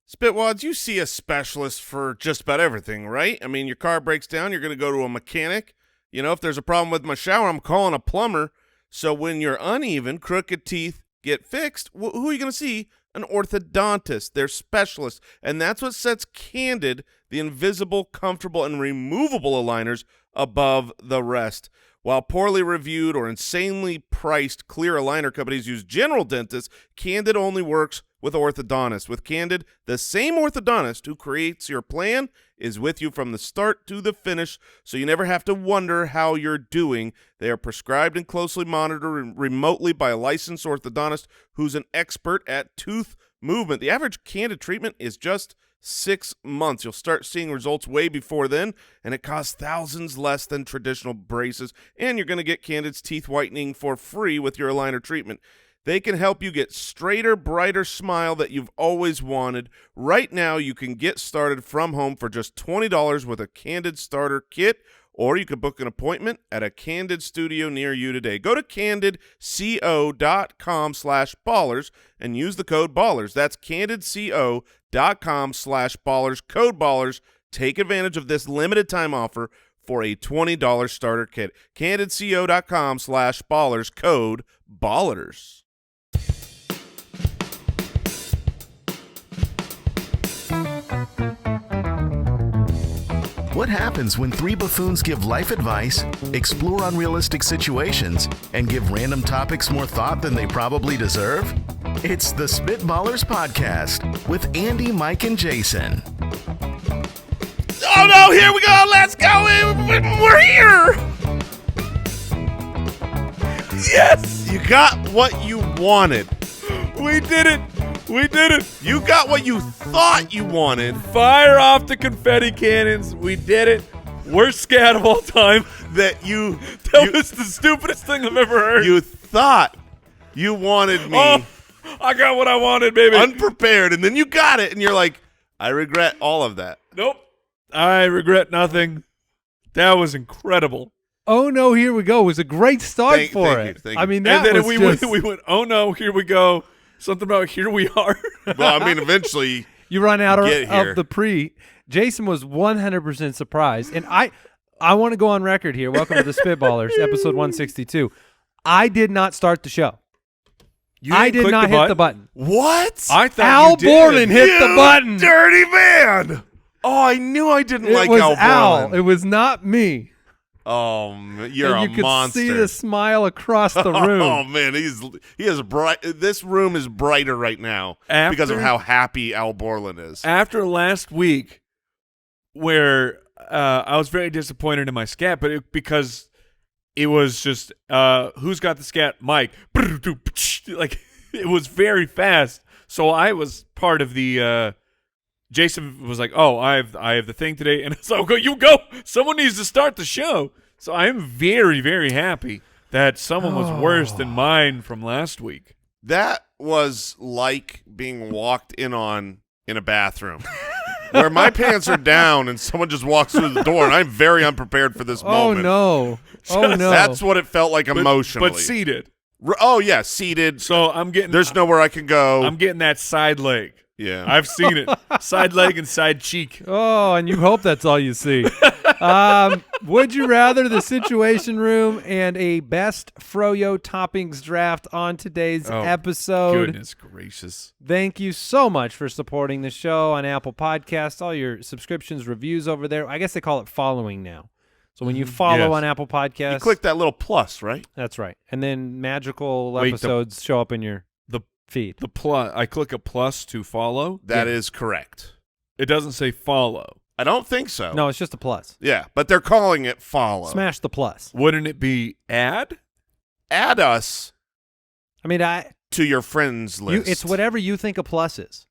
Spitwads, you see a specialist for just about everything, right? I mean, your car breaks down, you're going to go to a mechanic. You know, if there's a problem with my shower, I'm calling a plumber. So when your uneven, crooked teeth get fixed, who are you going to see? An orthodontist. They're specialists. And that's what sets Candid, the invisible, comfortable, and removable aligners, above the rest. While poorly reviewed or insanely priced clear aligner companies use general dentists, Candid only works with orthodontists. With Candid, the same orthodontist who creates your plan is with you from the start to the finish, so you never have to wonder how you're doing. They are prescribed and closely monitored remotely by a licensed orthodontist who's an expert at tooth movement. The average Candid treatment is just 6 months. You'll start seeing results way before then, and it costs thousands less than traditional braces, and you're going to get Candid's teeth whitening for free with your aligner treatment. They can help you get straighter, brighter smile that you've always wanted. Right now, you can get started from home for just $20 with a Candid starter kit, or you can book an appointment at a Candid studio near you today. Go to candidco.com/ballers and use the code BALLERS. That's candidco.com/ballers, code BALLERS. Take advantage of this limited time offer for a $20 starter kit. candidco.com/ballers, code BALLERS. What happens when three buffoons give life advice, explore unrealistic situations, and give random topics more thought than they probably deserve? It's the Spitballers Podcast with Andy, Mike, and Jason. Oh, no, here we go. Let's go. We're here. Yes, you got what you wanted. We did it. We did it. You got what you thought you wanted. Fire off the confetti cannons. We did it. Worst scat of all time. That was the stupidest thing I've ever heard. You thought you wanted me. Oh, I got what I wanted, baby. Unprepared, and then you got it, and you're like, I regret all of that. Nope. I regret nothing. That was incredible. Oh, no, here we go. It was a great start for it. Thank I you. mean, And that then was we went, oh, no, here we go. Something about here we are. Well, I mean, eventually you run out get here. of the pre. Jason was 100% surprised. And I want to go on record here. Welcome to the Spitballers, episode 162. I did not start the show. I did not hit the button. What? I thought Al you did. Borland hit the button. Dirty man. Oh, I knew I didn't like was Al Borland. It was not me. Oh, you're and a you monster. could see the smile across the room. Oh man, he is bright. This room is brighter right now because of how happy Al Borland is. After last week, where I was very disappointed in my scat, but because it was just who's got the scat? Mike. Like it was very fast. So I was part of the. Jason was like, "Oh, I have the thing today," and so go. You go. Someone needs to start the show. So I am very, very happy that someone was worse than mine from last week. That was like being walked in on in a bathroom, where my pants are down and someone just walks through the door, and I'm very unprepared for this moment. Oh no! That's what it felt like emotionally. But seated. Oh yeah, seated. So I'm getting. There's nowhere I can go. I'm getting that side leg. Yeah, I've seen it. Side leg and side cheek. Oh, and you hope that's all you see. Would you rather the Situation Room and a best Fro-Yo Toppings draft on today's episode? Goodness gracious. Thank you so much for supporting the show on Apple Podcasts. All your subscriptions, reviews over there. I guess they call it following now. So when you follow on Apple Podcasts. You click that little plus, right? That's right. And then magical episodes show up in your feed. The plus. I click a plus to follow. That is correct. It doesn't say follow. I don't think so. No, it's just a plus. Yeah, but they're calling it follow. Smash the plus. Wouldn't it be add? Add us I mean, to your friends list. it's whatever you think a plus is.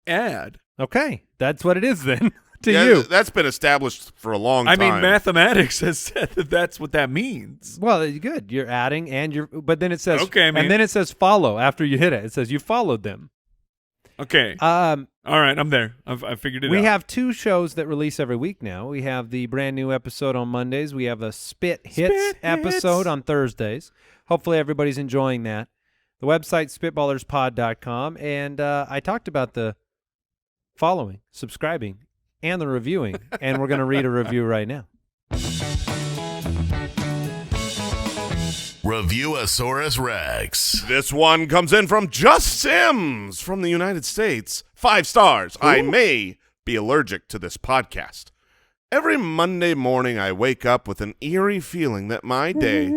Add. Okay, that's what it is then. To Yeah, you. That's been established for a long time. I mean, mathematics has said that that's what that means. Well, good. You're adding and but then it says Okay, man. and then it says follow after you hit it. It says you followed them. Okay. All right, I'm there. I figured it out. We have two shows that release every week now. We have the brand new episode on Mondays. We have a Spit Hits episode on Thursdays. Hopefully everybody's enjoying that. The website, spitballerspod.com. And I talked about the following, subscribing, and the reviewing. And we're going to read a review right now. Reviewasaurus Rex. This one comes in from Just Sims from the United States. 5 stars. I may be allergic to this podcast. Every Monday morning, I wake up with an eerie feeling that my day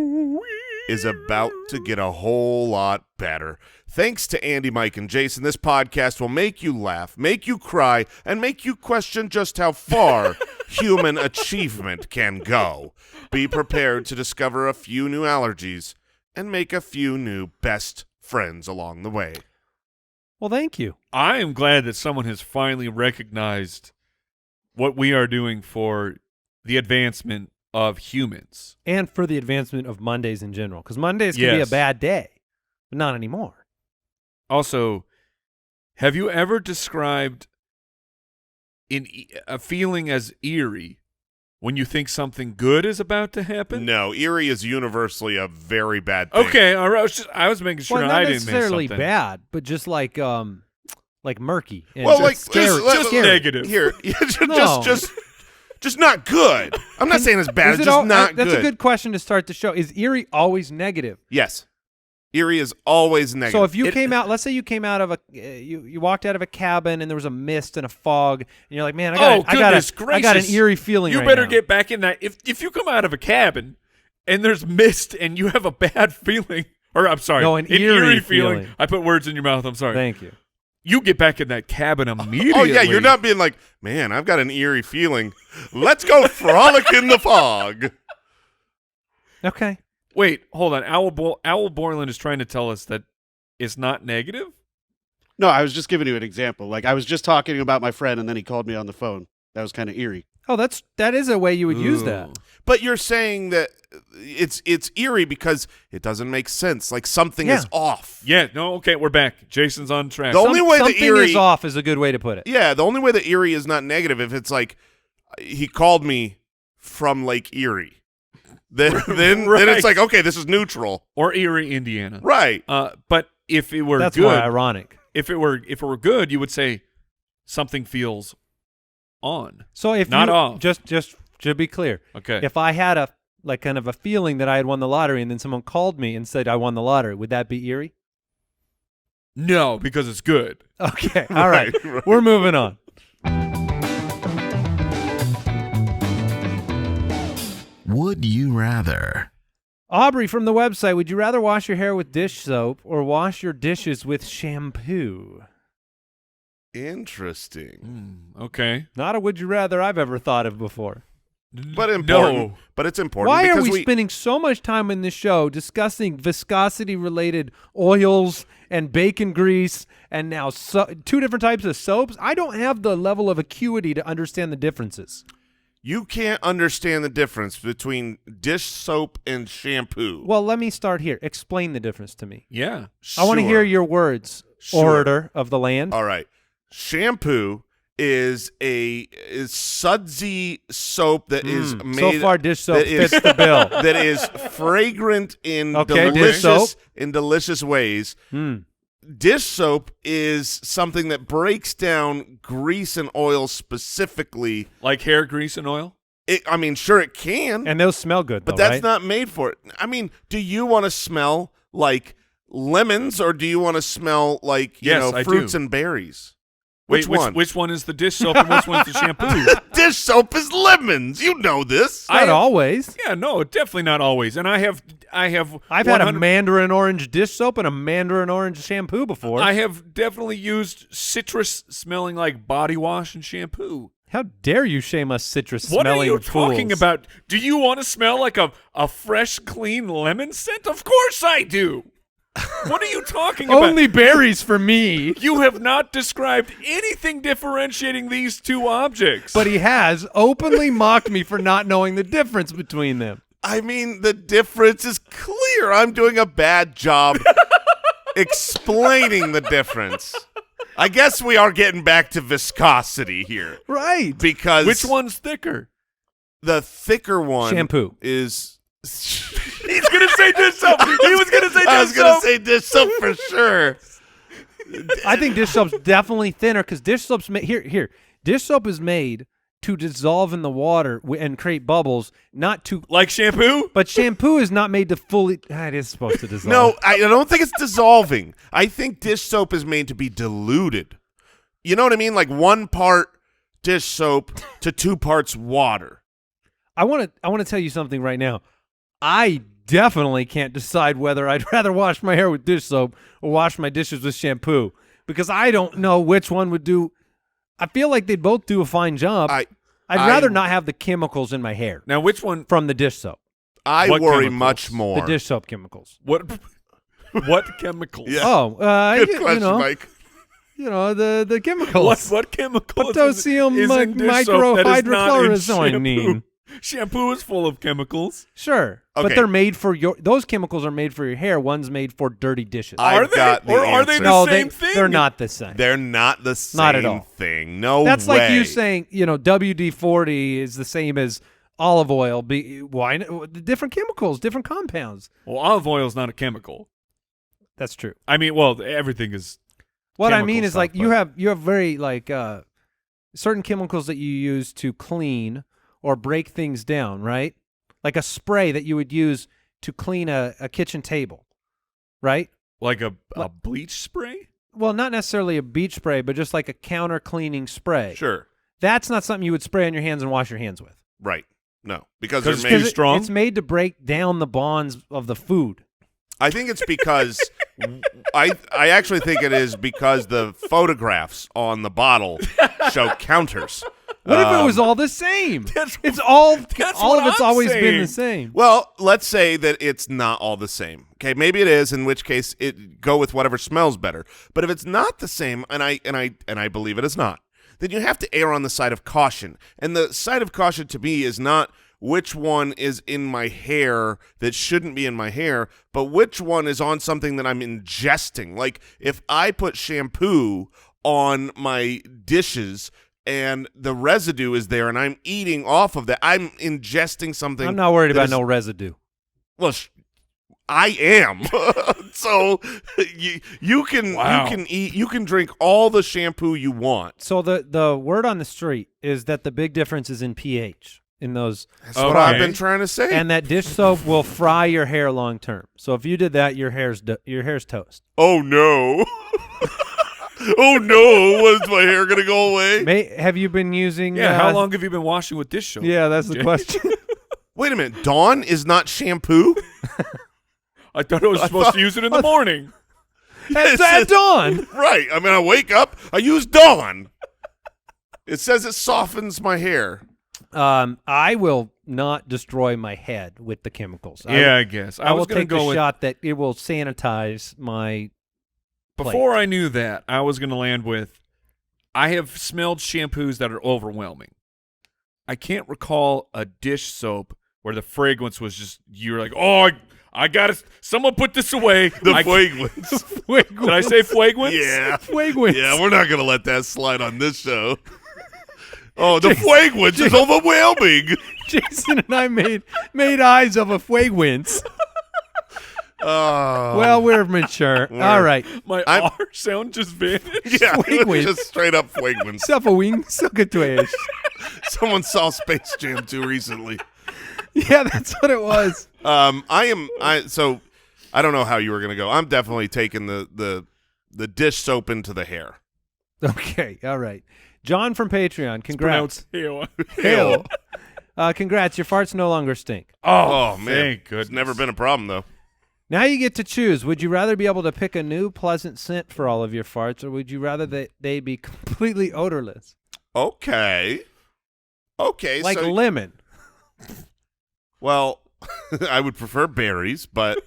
is about to get a whole lot better. Thanks to Andy, Mike, and Jason, this podcast will make you laugh, make you cry, and make you question just how far human achievement can go. Be prepared to discover a few new allergies and make a few new best friends along the way. Well, thank you. I am glad that someone has finally recognized what we are doing for the advancement of humans. And for the advancement of Mondays in general. Because Mondays can be a bad day, but not anymore. Also, have you ever described a feeling as eerie when you think something good is about to happen? No, eerie is universally a very bad thing. Okay, all right. I was making sure Well, I not didn't miss necessarily something. bad, but just like murky. And Well, like scary. just scary. negative. Here, No. just not good. I'm not saying it's bad. Is It's it just al- not That's good. a good question to start the show. Is eerie always negative? Yes, eerie is always negative. So if you came out, let's say you came out of a, you walked out of a cabin and there was a mist and a fog, and you're like, man, I got an eerie feeling. You right better now. get back in that. If you come out of a cabin and there's mist and you have a bad feeling, or I'm sorry, No, an eerie feeling. I put words in your mouth. I'm sorry. Thank you. You get back in that cabin immediately. Oh yeah, you're not being like, man, I've got an eerie feeling. Let's go frolic in the fog. Okay. Wait, hold on. Owl Borland is trying to tell us that it's not negative? No, I was just giving you an example. Like I was just talking about my friend, and then he called me on the phone. That was kind of eerie. Oh, that is a way you would use that. Ooh. But you're saying that it's eerie because it doesn't make sense. Like something is off. Yeah, no, okay, we're back. Jason's on track. The only way the something eerie is off is a good way to put it. Yeah, the only way that eerie is not negative if it's like he called me from Lake Erie. Then Right. it's like, okay, this is neutral. Or Eerie, Indiana. Right. But if it were That's good, more ironic. if it were good, you would say something feels on. So if Not you, off. just to be clear, Okay. if I had a like kind of a feeling that I had won the lottery, and then someone called me and said I won the lottery, would that be eerie? No, because it's good. Okay, all right. Right. We're moving on. Would you rather? Aubrey from the website, would you rather wash your hair with dish soap or wash your dishes with shampoo? Interesting. Okay. Not a would you rather I've ever thought of before. But important. No. But it's important. Why are because we spending so much time in this show discussing viscosity-related oils and bacon grease and now two different types of soaps? I don't have the level of acuity to understand the differences. You can't understand the difference between dish soap and shampoo. Well, let me start here. Explain the difference to me. Yeah. I want to Sure. hear your words, Sure. orator of the land. All right. Shampoo is sudsy soap that is made So far, dish soap that is- fits the bill. that is fragrant in Okay, dish soap. delicious ways. Hmm. Dish soap is something that breaks down grease and oil specifically. Like hair grease and oil? I mean, sure it can, And those smell good, but though, that's right? not made for it. I mean, do you want to smell like lemons or do you want to smell like Yes, I fruits do. and berries? Wait, Which one? Which one is the dish soap and which one's the shampoo? Dish soap is lemons. You know this. Not always. Yeah, no, definitely not always. And I've I've had a 100 mandarin orange dish soap and a mandarin orange shampoo before. I have definitely used citrus smelling like body wash and shampoo. How dare you shame us citrus What are smelling you talking fools. about? Do you want to smell like a fresh, clean lemon scent? Of course I do. What are you talking about? Only berries for me. You have not described anything differentiating these two objects. But he has openly mocked me for not knowing the difference between them. I mean, the difference is clear. I'm doing a bad job explaining the difference. I guess we are getting back to viscosity here Right. because which one's thicker? the thicker one Shampoo. is. He's gonna say dish soap. He was gonna say dish soap. I was gonna say dish soap for sure. I think dish soap's definitely thinner because dish soap's here. Dish soap is made to dissolve in the water and create bubbles, not to Like shampoo? But shampoo is not made to fully. It is supposed to dissolve. No, I don't think it's dissolving. I think dish soap is made to be diluted. You know what I mean? Like 1 part dish soap to 2 parts water. I want to tell you something right now. I definitely can't decide whether I'd rather wash my hair with dish soap or wash my dishes with shampoo because I don't know which one would do. I feel like they both do a fine job. I'd rather not have the chemicals in my hair. Now, which one? From the dish soap. I What worry chemicals? much more. The dish soap chemicals. What chemicals? Yeah. Oh, Good question, Mike. The chemicals. What chemicals? Potassium is in dish soap that is not in microhydrochlorozoine. Shampoo is full of chemicals. Sure, but Okay. they're made for those chemicals are made for your hair. One's made for dirty dishes. Are they? got the Or are they answer. the no, same thing? they're not the same. They're not the same Not at all. thing. No That's way. like you saying, WD-40 is the same as olive oil. Why? Different chemicals, different compounds. Well, olive oil is not a chemical. That's true. I mean, well, everything is. What I chemical mean is stuff, like you but- have very like certain chemicals that you use to clean or break things down, right? Like a spray that you would use to clean a kitchen table, right? Like a bleach spray? Well, not necessarily a beach spray, but just like a counter cleaning spray. Sure. That's not something you would spray on your hands and wash your hands with. Right. No. Because 'Cause they're it's made. too strong? It's made to break down the bonds of the food. I think it's because I actually think it is because the photographs on the bottle show counters. What if it was all the same? It's all that's all what of it's I'm always been saying. the same. Well, let's say that it's not all the same. Okay, maybe it is, in which case it go with whatever smells better. But if it's not the same, and I believe it is not, then you have to err on the side of caution. And the side of caution to me is not which one is in my hair that shouldn't be in my hair, but which one is on something that I'm ingesting. Like if I put shampoo on my dishes and the residue is there and I'm eating off of that, I'm ingesting something. I'm not worried that about is- no residue. Well, I am. So you can Wow. you can drink all the shampoo you want. So the word on the street is that the big difference is in pH in those, That's what I've Okay. been trying to say. and that dish soap will fry your hair long term. So if you did that, your hair's toast. Oh no. Oh no, was my hair gonna go away? Have you been using? Yeah, how long have you been washing with dish soap? Yeah, that's the Jay? question. Wait a minute, Dawn is not shampoo? I thought I was supposed to use it in the morning. That's at dawn. Right. I mean, I wake up, I use Dawn. It says it softens my hair. I will not destroy my head with the chemicals. I guess. I will was gonna take go the with, shot that it will sanitize my. Before I knew that, I was going to land with, I have smelled shampoos that are overwhelming. I can't recall a dish soap where the fragrance was just, you're like, oh, I got to, someone put this away. The fragrance. Did I say fragrance? Yeah. Fueguins. Yeah, we're not going to let that slide on this show. Oh, the fragrance is overwhelming. Jason and I made eyes of a fueguins. Oh. Well, we're mature. All right. My I'm- R sound just vanished. Yeah, it was Fueguins. just straight up fragrance. Self-a-wing, suck it to Someone saw Space Jam 2 recently. Yeah, that's what it was. So I don't know how you were going to go. I'm definitely taking the dish soap into the hair. Okay. All right. John from Patreon, congrats. Pronounced Hail. Congrats. Your farts no longer stink. Oh, man. thank It's goodness. never been a problem, though. Now you get to choose. Would you rather be able to pick a new pleasant scent for all of your farts, or would you rather that they be completely odorless? Okay. Okay. Like so, lemon. well, I would prefer berries, but,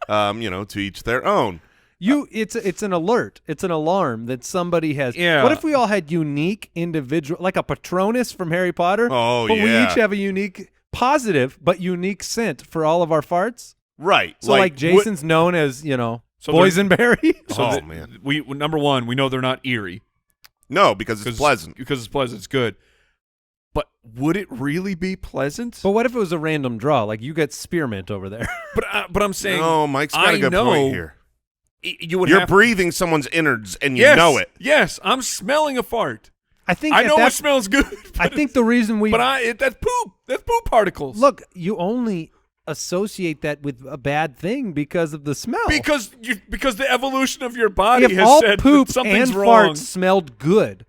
to each their own. It's an alert. It's an alarm that somebody has. Yeah. What if we all had unique individual, like a Patronus from Harry Potter? Oh, but we yeah. each have a unique, positive but unique scent for all of our farts. Right. So like Jason's known as So boysenberry. So man. we number one, we know they're not eerie. No, because it's pleasant. Because it's pleasant. It's good. But would it really be pleasant? But what if it was a random draw? Like you get spearmint over there. But I'm saying, No, Mike's got a I good know point here. you would You're have breathing someone's innards, and you yes, know it. Yes, I'm smelling a fart. I think I know it smells good. I think the reason we that's poop. That's poop particles. look, you only associate that with a bad thing because of the smell. because the evolution of your body if has all said poop that something's and wrong. farts smelled good,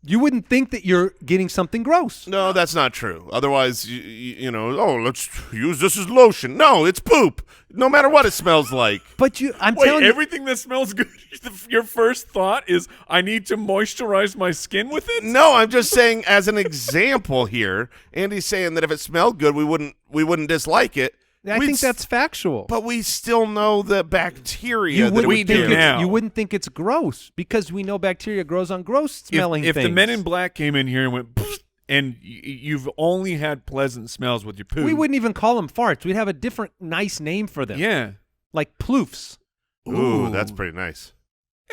you wouldn't think that you're getting something gross. No, that's not true. Otherwise, let's use this as lotion. No, it's poop. No matter what it smells like. But I'm Wait, telling you, everything that smells good, your first thought is, I need to moisturize my skin with it? No, I'm just saying as an example here. Andy's saying that if it smelled good, we wouldn't dislike it. I think that's factual. But we still know the bacteria You that it wouldn't, would we do. do now. you wouldn't think it's gross because we know bacteria grows on gross smelling If things. the Men in Black came in here and went, and you've only had pleasant smells with your poop. we wouldn't even call them farts. We'd have a different nice name for them. Yeah. Like ploofs. Ooh, that's pretty nice.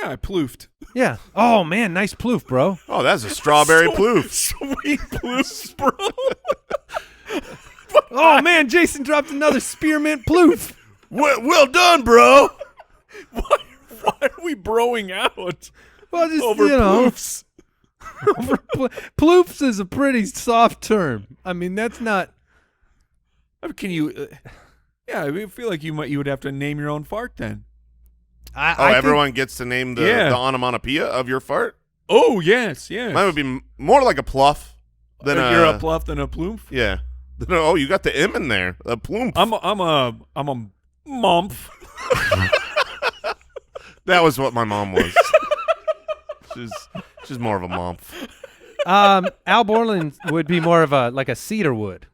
Yeah, I ploofed. Yeah. Oh, man, nice ploof, bro. Oh, that's a strawberry ploof. Sweet ploofs, bro. Oh, man, Jason dropped another spearmint ploof. Well done, bro. Why are we broing out Well, just, over ploofs. ploofs? Ploofs is a pretty soft term. I mean, that's not. I mean, can you? Yeah, I feel like you would have to name your own fart then. I think- Everyone gets to name the onomatopoeia of your fart? Oh yes, yes. Mine would be more like a pluff than You're a pluff than a ploof. Yeah. Oh, you got the M in there. A plume. I'm a mumph. That was what my mom was. she's more of a mom. Al Borland would be more of a cedar wood.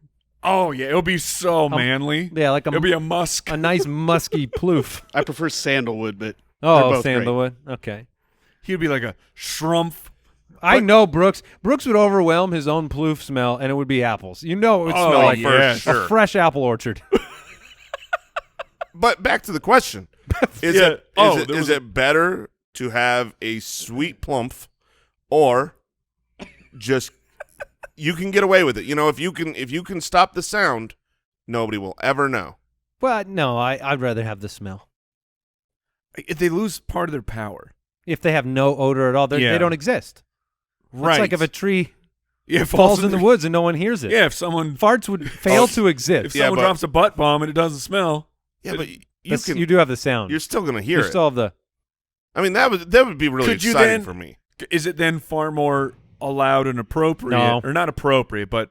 Oh yeah, it'll be so manly. Yeah, like It'll be a musk. a nice musky ploof. I prefer sandalwood, but they're Oh, both sandalwood. Okay. He'd be like a shrumph. I know Brooks. Brooks would overwhelm his own ploof smell, and it would be apples. You know it would smell like yeah, sure. a fresh apple orchard. But back to the question. Is Yeah. is it better to have a sweet plump or just you can get away with it? You know, if you can stop the sound, nobody will ever know. Well, no, I'd rather have the smell. If they lose part of their power, If they have no odor at all, Yeah. they don't exist. right? It's like if a tree yeah, falls in the woods and no one hears it. Yeah, if someone Farts would fail to exist. if Yeah, someone but- drops a butt bomb and it doesn't smell, Yeah, but You do have the sound. you're still gonna hear You it. still have the. I mean, that would be really Could you exciting then- for me. is it then far more allowed and appropriate, No. or not appropriate, but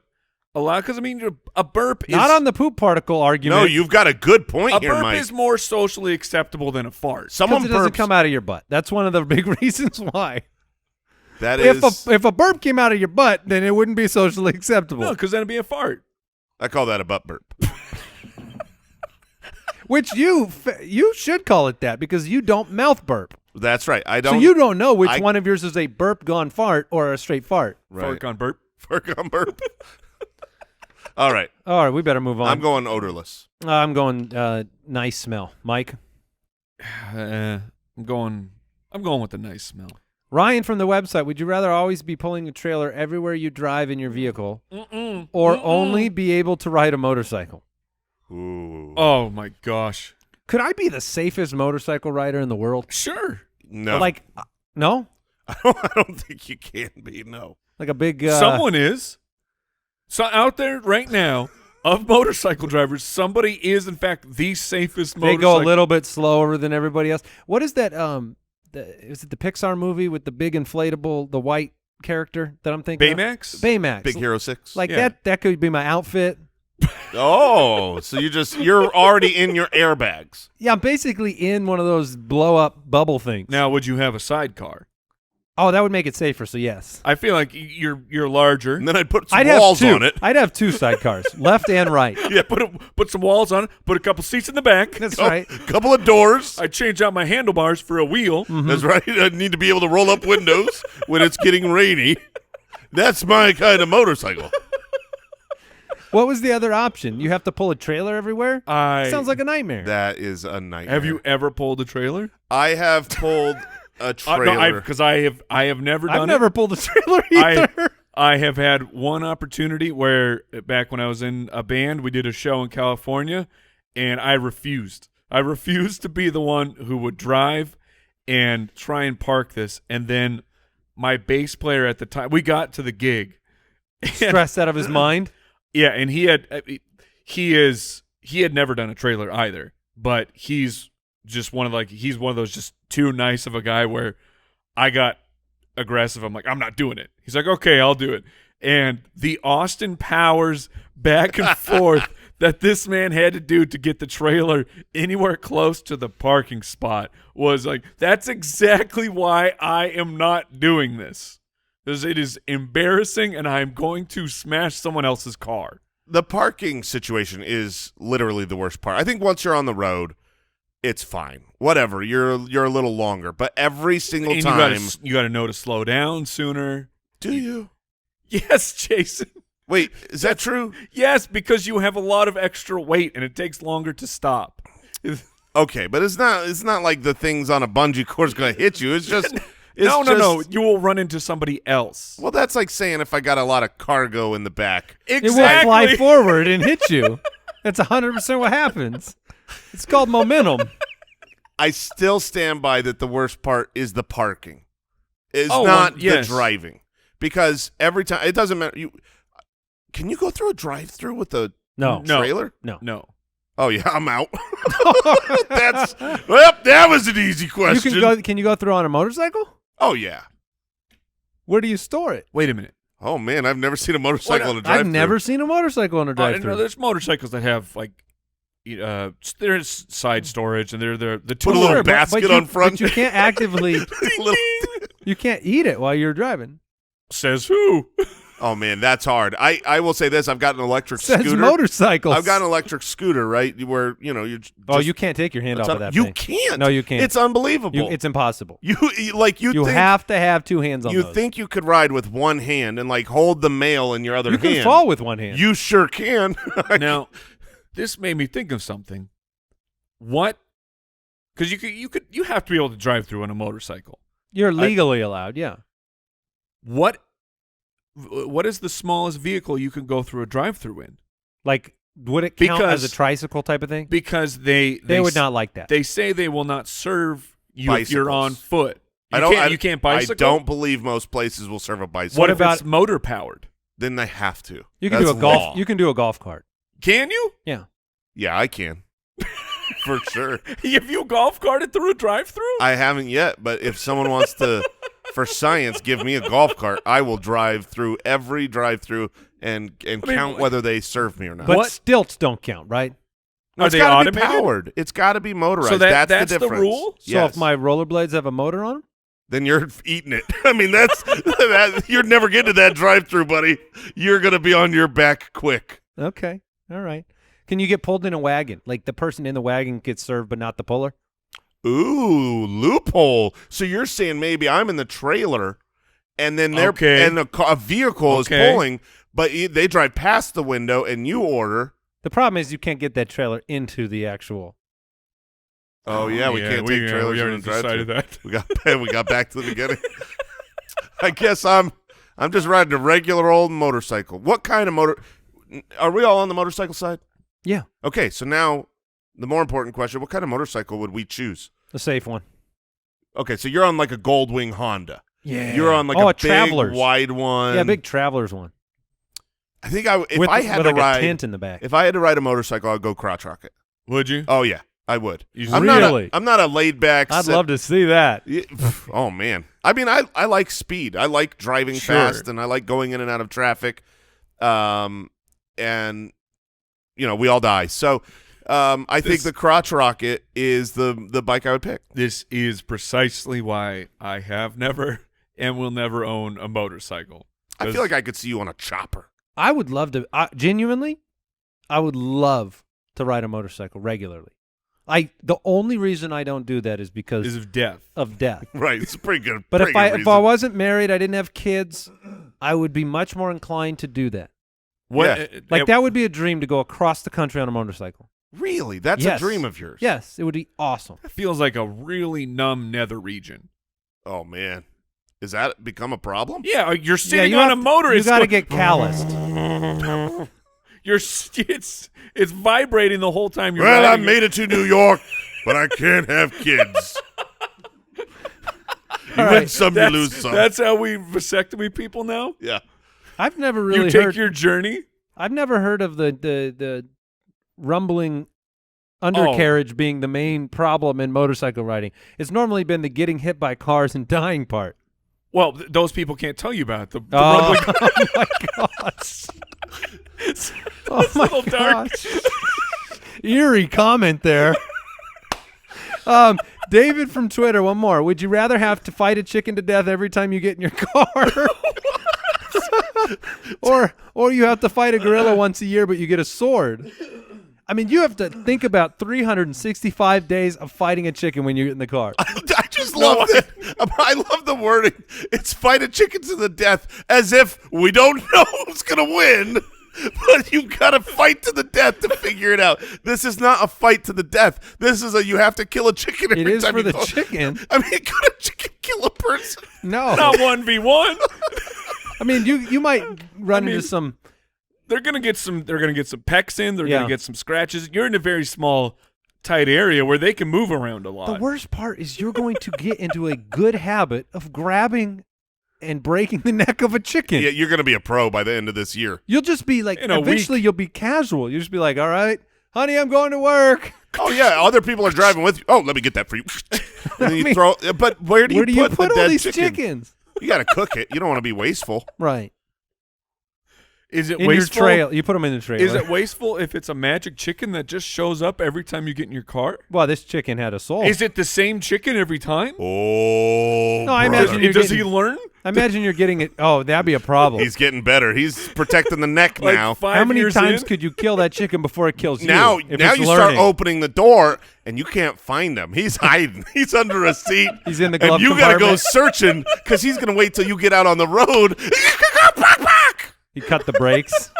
allowed? Because I mean, a burp is Not on the poop particle argument. No, you've got a good point a here, burp Mike. is more socially acceptable than a fart. Someone because it doesn't burps. come out of your butt. That's one of the big reasons why. That is. If a burp came out of your butt, then it wouldn't be socially acceptable. No, because then it'd be a fart. I call that a butt burp. Which you should call it that because you don't mouth burp. That's right. I So don't. you don't know which I- one of yours is a burp gone fart or a straight fart. Right. Fart gone burp. Fart on burp. All right. All right, we better move on. I'm going odorless. I'm going nice smell. Mike? I'm going with the nice smell. Ryan from the website, would you rather always be pulling a trailer everywhere you drive in your vehicle or only be able to ride a motorcycle? Ooh. Oh my gosh. Could I be the safest motorcycle rider in the world? Sure. No. Like, no? I don't think you can be. No. Like a big... Someone is. So out there right now, of motorcycle drivers, somebody is in fact the safest They motorcycle. go a little bit slower than everybody else. What is that? Is it the Pixar movie with the big inflatable, the white character that I'm thinking of? Baymax? Baymax. Big Hero 6. Like Yeah. that could be my outfit. Oh, so you're already in your airbags. Yeah, I'm basically in one of those blow-up bubble things. Now, would you have a sidecar? Oh, that would make it safer, so yes. I feel like you're larger. And then I'd put some I'd walls have two. on it. I'd have two sidecars, left and right. Yeah, put some walls on it, put a couple seats in the back. That's right. Couple of doors. I change out my handlebars for a wheel. That's right. I need to be able to roll up windows when it's getting rainy. That's my kind of motorcycle. What was the other option? You have to pull a trailer everywhere? I Sounds like a nightmare. That is a nightmare. Have you ever pulled a trailer? I have pulled a trailer. Because I have never done I've never pulled a trailer either. I have had one opportunity where back when I was in a band, we did a show in California, and I refused. I refused to be the one who would drive and try and park this. And then my bass player at the time, we got to the gig. Stressed out of his mind. Yeah, and he had never done a trailer either, but he's just one of those just too nice of a guy where I got aggressive. I'm like, I'm not doing it. He's like, okay, I'll do it. And the Austin Powers back and forth that this man had to do to get the trailer anywhere close to the parking spot was like, that's exactly why I am not doing this. Because it is embarrassing and I'm going to smash someone else's car. The parking situation is literally the worst part. I think once you're on the road, it's fine. Whatever, you're a little longer, but every single time you got to know to slow down sooner. Do you? Yes, Jason. Wait, is that true? Yes, because you have a lot of extra weight and it takes longer to stop. Okay, but it's not like the things on a bungee cord is going to hit you. It's just no. You will run into somebody else. Well, that's like saying if I got a lot of cargo in the back. It will fly forward and hit you. That's 100% what happens. It's called momentum. I still stand by that the worst part is the parking. It's not the driving. Because every time, it doesn't matter. Can you go through a drive-through with a trailer? No. Oh, yeah, I'm out. That was an easy question. Can you go through on a motorcycle? Oh, yeah. Where do you store it? Wait a minute. Oh, man, I've never seen a motorcycle in a drive-through. I've never seen a motorcycle in a drive-through. There's motorcycles that have, like, there's side storage, and they're the put a little basket on front. But you can't actively you can't eat it while you're driving. Says who? Oh, man, that's hard. I will say this. I've got an electric Says scooter. Motorcycles. I've got an electric scooter, right, where, you just, you can't take your hand off of that You thing. can't. No, you can't. It's unbelievable. It's impossible. You have to have two hands on you those. think you could ride with one hand and, like, hold the mail in your other hand. You can fall with one hand. You sure can. Now, this made me think of something. What? Because you have to be able to drive through on a motorcycle. You're legally allowed, yeah. What is the smallest vehicle you can go through a drive-through in? Like, would it count as a tricycle type of thing? Because they would not like that. They say they will not serve you Bicycles. if you're on foot. You can't bicycle? I don't believe most places will serve a bicycle. What about it's motor powered? Then they have to. You can do a golf. You can do a golf cart. Can you? Yeah. Yeah, I can. For sure. Have you golf carted through a drive-through? I haven't yet, but if someone wants to, for science, give me a golf cart, I will drive through every drive-through and count whether they serve me or not. But stilts don't count, right? No, it's got to be powered. It's got to be motorized. So that's the difference. The rule? Yes. So if my rollerblades have a motor on them? Then you're eating it. I mean, you're never getting to that drive-through, buddy. You're going to be on your back quick. Okay. All right. Can you get pulled in a wagon? Like the person in the wagon gets served, but not the puller? Ooh, loophole. So you're saying maybe I'm in the trailer, and then a vehicle is pulling, but they drive past the window, and you order. The problem is you can't get that trailer into the actual. Oh yeah, we can't take trailers in the drive-through. That. We got back to the beginning. I guess I'm just riding a regular old motorcycle. What kind of motor? Are we all on the motorcycle side? Yeah. Okay, so now the more important question, what kind of motorcycle would we choose? A safe one. Okay, so you're on like a Goldwing Honda. Yeah. You're on like a big, Travelers. wide one. Yeah, big Travelers one. I think if I had to like ride a tent in the back. If I had to ride a motorcycle, I'd go crotch rocket. Would you? Oh yeah, I would. I'm not a laid back. I'd love to see that. Oh man, I mean, I like speed. I like driving fast, and I like going in and out of traffic. And we all die. So I think the crotch rocket is the bike I would pick. This is precisely why I have never and will never own a motorcycle. I feel like I could see you on a chopper. I would love to. Genuinely, I would love to ride a motorcycle regularly. The only reason I don't do that is because of death. Right, it's pretty good. But if I wasn't married, I didn't have kids, I would be much more inclined to do that. That would be a dream to go across the country on a motorcycle. Really? That's a dream of yours? Yes, it would be awesome. It feels like a really numb nether region. Oh, man. Is that become a problem? Yeah, you're sitting on a motor. You got to get calloused. it's vibrating the whole time you're Well, I riding made it to New York, but I can't have kids. You win some, you lose some. That's how we vasectomy people now? Yeah. I've never really You take heard. your journey? I've never heard of the rumbling undercarriage being the main problem in motorcycle riding. It's normally been the getting hit by cars and dying part. Well, those people can't tell you about it. The Oh, rumbling. oh my gosh. Oh my little dark. gosh. Eerie comment there. David from Twitter, one more. Would you rather have to fight a chicken to death every time you get in your car? or you have to fight a gorilla once a year, but you get a sword? I mean, you have to think about 365 days of fighting a chicken when you get in the car. I just love it. I love the wording. It's fight a chicken to the death, as if we don't know who's going to win, but you got to fight to the death to figure it out. This is not a fight to the death. This is you have to kill a chicken every It is time for you the go. chicken. I mean, could a chicken kill a person? No. Not 1v1. I mean, you might run into some. They're gonna get some pecks in. They're Yeah. gonna get some scratches. You're in a very small, tight area where they can move around a lot. The worst part is you're going to get into a good habit of grabbing and breaking the neck of a chicken. Yeah, you're going to be a pro by the end of this year. You'll just be like, In a eventually week. you'll be casual. You'll just be like, all right, honey, I'm going to work. Oh, yeah, other people are driving with you. Oh, let me get that for you. And then you mean, throw. But where do you Where put, do you put the all dead these chicken? chickens? You got to cook it. You don't want to be wasteful. Right. Is it In wasteful? your trail. You put them in the trailer. Is it wasteful if it's a magic chicken that just shows up every time you get in your car? Well, this chicken had a soul. Is it the same chicken every time? Oh, No, I brother. imagine you're Does he getting- learn? I imagine you're getting it. Oh, that'd be a problem. He's getting better. He's protecting the neck Like now. 5 How many years times in? could you kill that chicken before it kills you? Now if you it's start learning? opening the door, and you can't find him. He's hiding. He's under a seat. He's in the and glove you gotta go compartment. searching because he's going to wait till you get out on the road. He cut the brakes.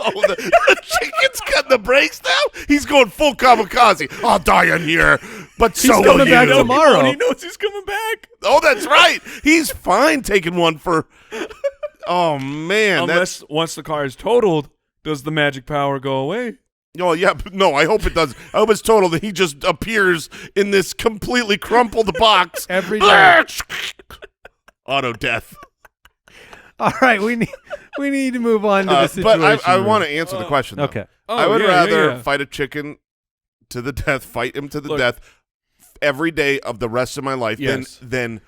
Oh, the chicken's cutting the brakes now? He's going full kamikaze. I'll die in here, but so will coming you. back tomorrow. He knows he's coming back. Oh, that's right. He's fine taking one for. Oh man, that's. Unless once the car is totaled, does the magic power go away? Oh yeah, but no. I hope it does. I hope it's total that he just appears in this completely crumpled box Every day. Auto death. All right, we need to move on to the situation. But I want to answer the question. Though. Okay. I would yeah, rather yeah. fight a chicken to the death, fight him to the Look. death every day of the rest of my life Yes. than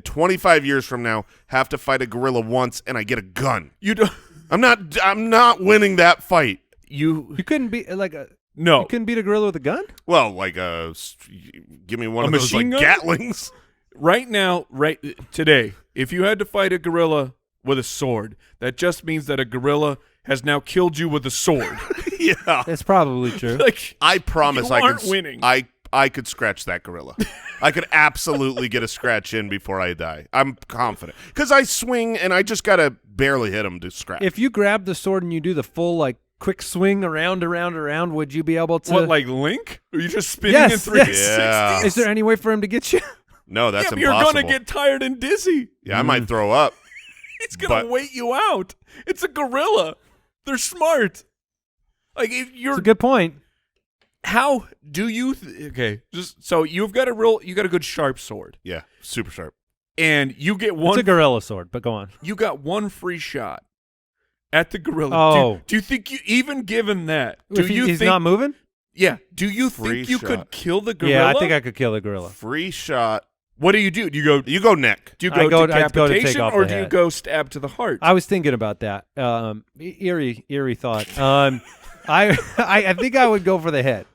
25 years from now have to fight a gorilla once and I get a gun. You don't. I'm not winning that fight. You You couldn't be like a. no. You couldn't beat a gorilla with a gun. Well, like give me one A of those like machine gun? Gatlings. Right now, right today, if you had to fight a gorilla with a sword, that just means that a gorilla has now killed you with a sword. Yeah. That's probably true. Like I promise You I aren't could winning. I could scratch that gorilla. I could absolutely get a scratch in before I die. I'm confident. Cuz I swing and I just got to barely hit him to scratch. If you grab the sword and you do the full like quick swing around, would you be able to? what, like Link? Are you just spinning Yes, in 360? Yeah. Is there any way for him to get you? No, that's Yeah, but impossible. you're gonna get tired and dizzy. Yeah, I might throw up. He's gonna But- wait you out. It's a gorilla. They're smart. Like if It's you're a good point. how do you okay? Just so you got a good sharp sword, Yeah, super sharp. and you get It's one. a gorilla sword, but go on. You got one free shot at the gorilla. Oh. Do you think you even given that? Do If you he's think? not moving? Yeah. Do you Free think you shot. could kill the gorilla? Yeah, I think I could kill the gorilla. Free shot. What do? Do you go? You go neck. Do you I'd go go to take decapitation off or the do you head. go stab to the heart? I was thinking about that. Eerie thought. I think I would go for the head.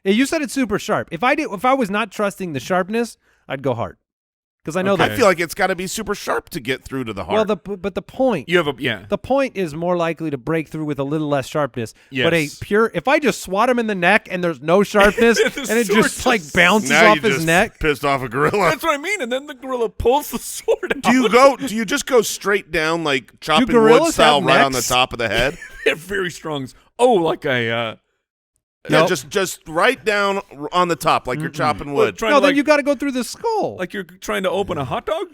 Yeah, you said it's super sharp. If I was not trusting the sharpness, I'd go heart. Because I know Okay. I feel like it's got to be super sharp to get through to the heart. Well, but the point. You have a yeah. The point is more likely to break through with a little less sharpness. But a Yes. pure, if I just swat him in the neck and there's no sharpness The and it sword just like just- bounces now off you his just neck. pissed off a gorilla. That's what I mean. And then the gorilla pulls the sword out. Do you just go straight down like chopping wood gorillas style have right on the necks? top of the head? They're very strong. Oh, like a Yeah, Nope. just right down on the top like you're chopping wood. trying No, to then like, you got to go through the skull. like you're trying to open a hot dog.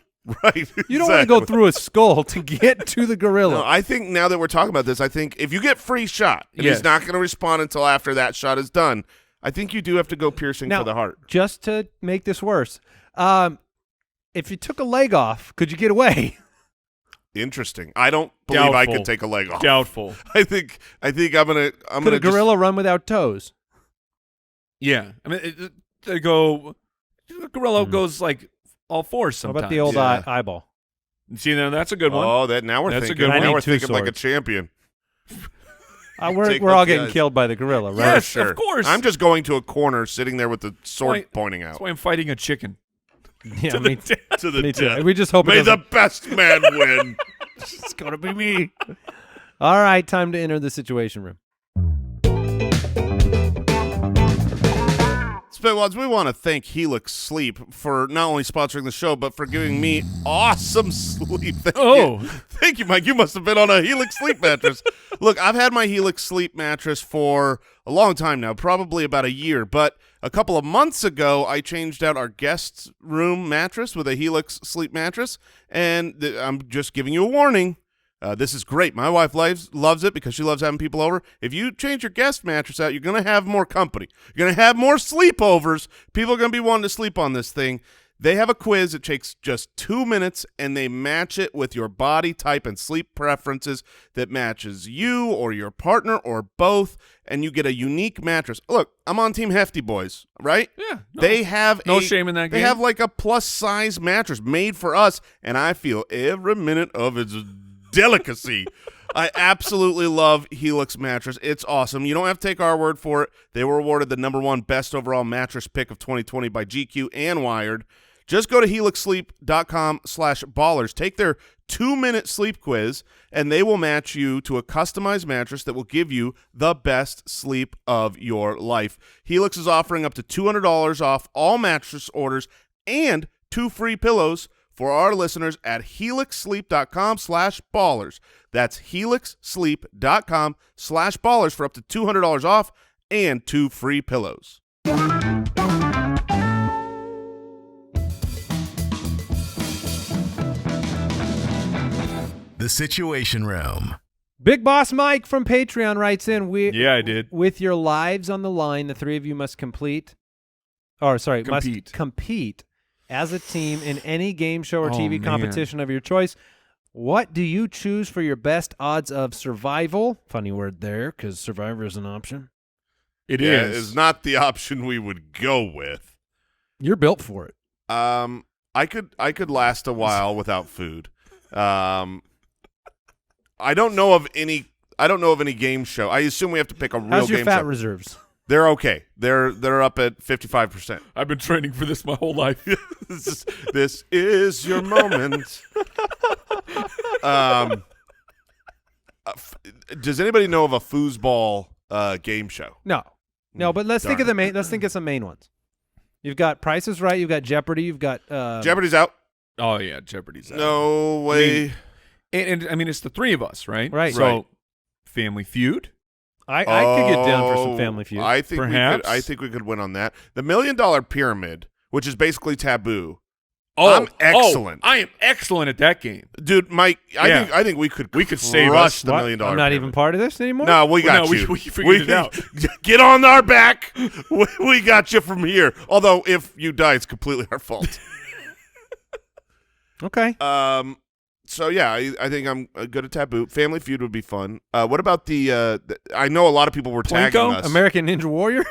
Right. You don't want to go through a skull to get to the gorilla. No, I think now that we're talking about this, I think if you get free shot and Yes. he's not going to respond until after that shot is done, I think you do have to go piercing Now, for the heart. just to make this worse, if you took a leg off, could you get away? Interesting. I don't believe I Doubtful. could take a leg off. Doubtful. I think I'm gonna Could a gorilla run without toes? Yeah. I mean, they go. The gorilla goes like all fours How sometimes. about the old Yeah. eyeball? See, now that's a good one. Oh, now we're That's a thinking. good one. Now I we're need two thinking like a swords. champion. We're Take we're all off the getting eyes. killed by the gorilla, right? Yes, Sure. of course. I'm just going to a corner, sitting there with the sword Why- pointing That's out. why I'm fighting a chicken. Yeah, To me, the death. To the me too. death. We just hope it May the doesn't. best man win. It's gonna be me. All right, time to enter the situation room. Spitwads, we want to thank Helix Sleep for not only sponsoring the show, but for giving me awesome sleep. Thank you, Mike. You must have been on a Helix Sleep mattress. Look, I've had my Helix Sleep mattress for a long time now, probably about a year, but a couple of months ago, I changed out our guest room mattress with a Helix Sleep mattress, and I'm just giving you a warning. This is great. My wife loves it because she loves having people over. If you change your guest mattress out, you're going to have more company. You're going to have more sleepovers. People are going to be wanting to sleep on this thing. They have a quiz. It takes just 2 minutes, and they match it with your body type and sleep preferences that matches you or your partner or both, and you get a unique mattress. Look, I'm on Team Hefty Boys, right? Yeah. No, They have no shame in that They game. have like a plus-size mattress made for us, and I feel every minute of its delicacy. I absolutely love Helix mattress. It's awesome. You don't have to take our word for it. They were awarded the #1 best overall mattress pick of 2020 by GQ and Wired. Just go to helixsleep.com/ballers. Take their 2-minute sleep quiz, and they will match you to a customized mattress that will give you the best sleep of your life. Helix is offering up to $200 off all mattress orders and 2 free pillows for our listeners at helixsleep.com/ballers. That's helixsleep.com/ballers for up to $200 off and 2 free pillows. The Situation Room. Big Boss Mike from Patreon writes in, Yeah, I did. with your lives on the line, the three of you must compete as a team in any game show or Oh, TV man. competition of your choice. What do you choose for your best odds of survival? Funny word there, because survivor is an option. It Yeah, is. it's not the option we would go with. You're built for it. I could last a while without food. I don't know of any game show. I assume we have to pick a real How's your game fat show. reserves? They're okay. They're up at 55%. I've been training for this my whole life. This is your moment. Does anybody know of a foosball game show? No, but let's think of the main. Let's think of some main ones. You've got Price is Right. You've got Jeopardy. You've got Jeopardy's out. Oh, yeah, Jeopardy's out. No way. And I mean, it's the three of us, right? Right. So, Right. Family Feud. I could get down for some Family Feud. I think Perhaps. I think we could win on that. The $1 Million Pyramid, which is basically Taboo. Oh, I'm excellent. I am excellent at that game. Dude, Mike, Yeah. I think we could save crush us. the What? $1 Million I'm not even Pyramid. part of this anymore. No, we got No, you. we figured it out. Get on our back. We got you from here. Although if you die, it's completely our fault. Okay. So yeah, I think I'm good at Taboo. Family Feud would be fun. What about the I know a lot of people were tagging Plinko? us. American Ninja Warrior.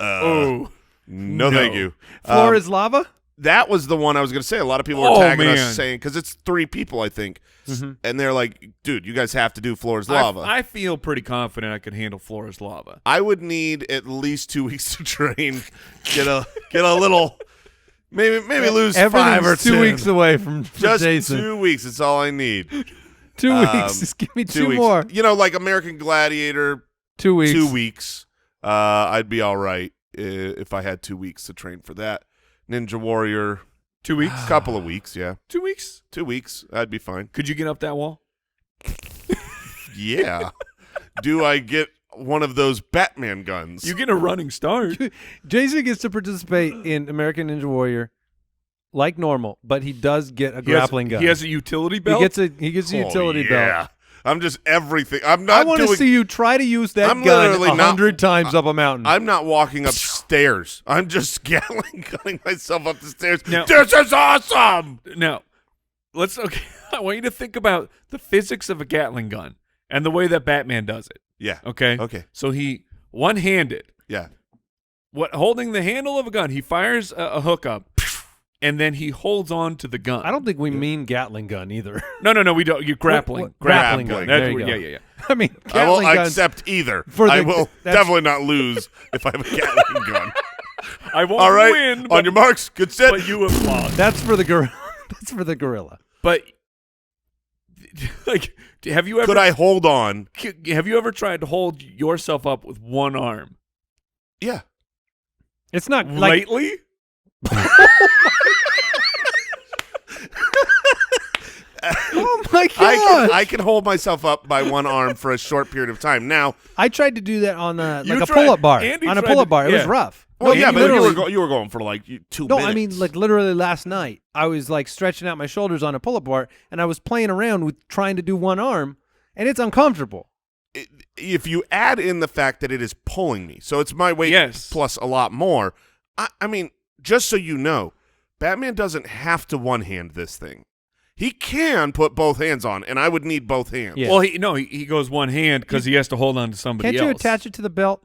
Oh. No, thank you. Floor is lava. That was the one I was going to say. A lot of people were Oh, tagging man. us saying, because it's 3 people, I think. Mhm. And they're like, dude, you guys have to do Floor is Lava. I feel pretty confident I could handle Floor is Lava. I would need at least 2 weeks to train. Get a little, maybe lose 5 or Everything's 10. 2 weeks away from Just Jason. 2 weeks. It's all I need. 2 Um, weeks. Just give me 2 two weeks. more. You know, like American Gladiator, 2 weeks. 2 weeks. I'd be all right if I had 2 weeks to train for that. Ninja Warrior, 2 weeks? couple of weeks, yeah. 2 weeks? 2 weeks, I'd be fine. Could you get up that wall? Yeah. Do I get one of those Batman guns? You get a running start. Jason gets to participate in American Ninja Warrior like normal, but he does get a grappling gun. He has a utility belt? He gets a utility yeah. belt. I'm just everything. I'm not I want to doing. see you try to use that I'm gun literally not- 100 times up a mountain. I'm not walking upstairs. I'm just Gatling gunning myself up the stairs. Now- This is awesome. Now, okay. I want you to think about the physics of a Gatling gun and the way that Batman does it. Yeah. Okay? Okay. So he one-handed, Yeah. holding the handle of a gun, he fires a hook up, and then he holds on to the gun. I don't think we mean Gatling gun either. No, we don't. You're grappling. Grappling gun. That's There you where- go. Yeah. I mean, I will Gatling guns. accept either. For the- I will that's- definitely not lose if I have a Gatling gun. I won't All right. win, On but, your marks. Good set. but you have lost. That's for the gorilla. That's for the gorilla. But like, have you ever Could I hold on? have you ever tried to hold yourself up with one arm? Yeah. It's not like Lately? oh my god! I can hold myself up by one arm for a short period of time. Now, I tried to do that on a You tried- pull-up bar. Andy On a tried pull-up to- bar, it was yeah. rough. well, No, yeah, but literally, you were going for like 2 no, minutes. I mean like literally last night, I was like stretching out my shoulders on a pull-up bar, and I was playing around with trying to do one arm, and it's uncomfortable. If you add in the fact that it is pulling me, so it's my weight Yes. plus a lot more. I mean, just so you know, Batman doesn't have to one-hand this thing. He can put both hands on, and I would need both hands. Yeah. Well, he goes one hand because he has to hold on to somebody Can't you else. attach it to the belt?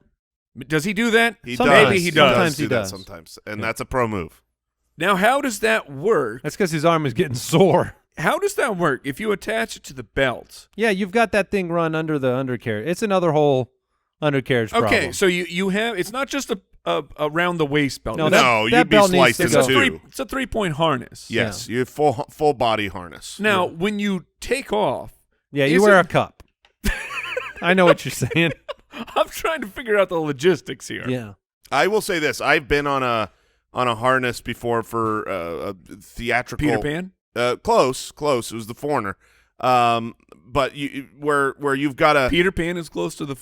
Does he do that? He Sometimes. does. Maybe he does. Sometimes he do that does. sometimes, and that's a pro move. Now, how does that work? That's because his arm is getting sore. How does that work? If you attach it to the belt. Yeah, you've got that thing run under the undercarriage. It's another whole undercarriage problem. Okay, so you have it's not just a around the waist belt. No, It's- No, that you'd be belt needs sliced to in go. two. it's a 3-point harness. Yes, you have full body harness. Now, when you take off, Yeah, you Is wear it- a cup. I know what you're saying. I'm trying to figure out the logistics here. Yeah. I will say this: I've been on a harness before for a theatrical. Peter Pan? Close. It was the Foreigner. But where you've got a Peter Pan is close to the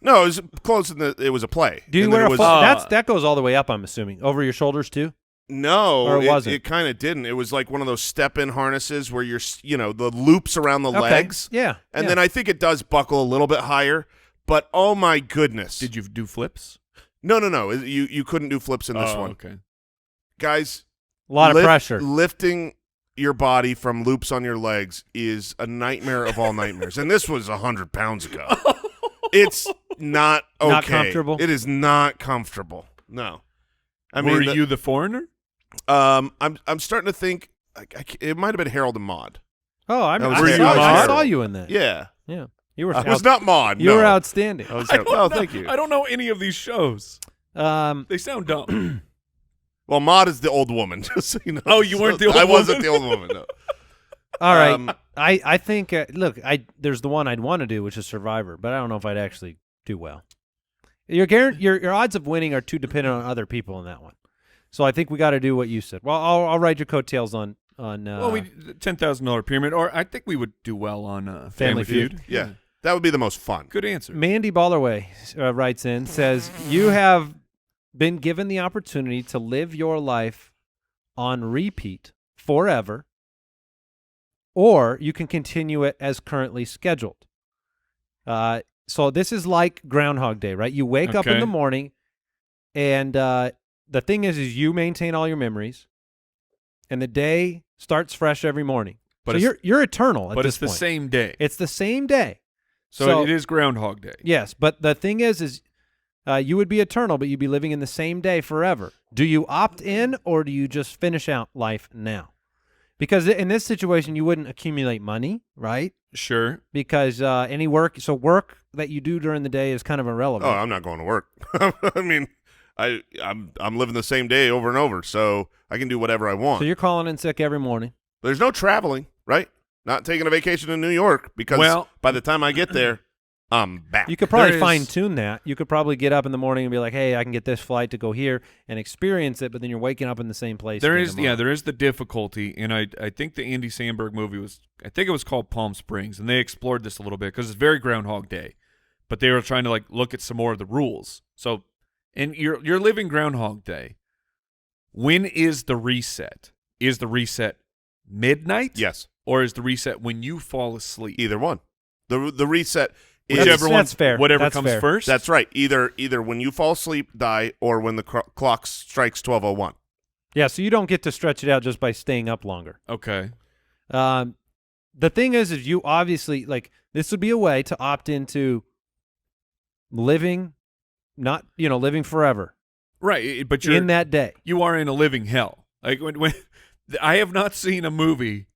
no, it was close in it was a play. Do you And then wear it a was, full, that goes all the way up, I'm assuming. Over your shoulders too? No, Or it wasn't? It kind of didn't. It was like one of those step-in harnesses where you're, the loops around the legs. Yeah. And yeah. then I think it does buckle a little bit higher. But oh my goodness! Did you do flips? No. You couldn't do flips in this one, Okay. guys. a lot of pressure. Lifting your body from loops on your legs is a nightmare of all nightmares. And this was 100 pounds ago. It's not okay. Not comfortable? It is not comfortable. No. I mean, Were you the Foreigner? I'm starting to think it might have been Harold and Maude. Oh, I That was I Harold. saw you in that. Yeah. Yeah. You were I was not Maude. you no. were outstanding. I was Harold. Oh, thank you. I don't know any of these shows. They sound dumb. Well, Maude is the old woman. Just so you know. Oh, you weren't the old I woman? wasn't the old woman. No. All right. I think look, there's the one I'd want to do, which is Survivor, but I don't know if I'd actually do well. Your odds of winning are too dependent on other people in that one. So I think we got to do what you said. Well, I'll ride your coattails on Well, we $10,000 pyramid, or I think we would do well on Family Feud. Feud. Yeah. That would be the most fun. Good answer. Mandy Ballerway writes in, says, you have been given the opportunity to live your life on repeat forever, or you can continue it as currently scheduled. So this is like Groundhog Day, right? You wake up in Okay. the morning, and the thing is you maintain all your memories, and the day starts fresh every morning. But So it's- you're eternal at But this it's the point. same day. It's the same day. So it is Groundhog Day. Yes, but the thing is you would be eternal, but you'd be living in the same day forever. Do you opt in, or do you just finish out life now? Because in this situation, you wouldn't accumulate money, right? Sure. Because any work that you do during the day is kind of irrelevant. Oh, I'm not going to work. I mean, I'm living the same day over and over, so I can do whatever I want. So you're calling in sick every morning. There's no traveling, right? Not taking a vacation in New York because by the time I get there, I'm back. You could probably There is- fine-tune that. You could probably get up in the morning and be like, hey, I can get this flight to go here and experience it, but then you're waking up in the same place. There again is tomorrow. there is the difficulty, and I think the Andy Samberg movie I think it was called Palm Springs, and they explored this a little bit because it's very Groundhog Day, but they were trying to look at some more of the rules. So, and you're living Groundhog Day. When is the reset? is the reset midnight? Yes, Or is the reset when you fall asleep? either one. The reset is Whichever one, that's fair. whatever That's comes fair. first. That's right. Either when you fall asleep, die, or when the clock strikes 12:01. Yeah, so you don't get to stretch it out just by staying up longer. okay. The thing is you obviously, like, this would be a way to opt into living, not, living forever Right, but you're in that day. you are in a living hell. Like when I have not seen a movie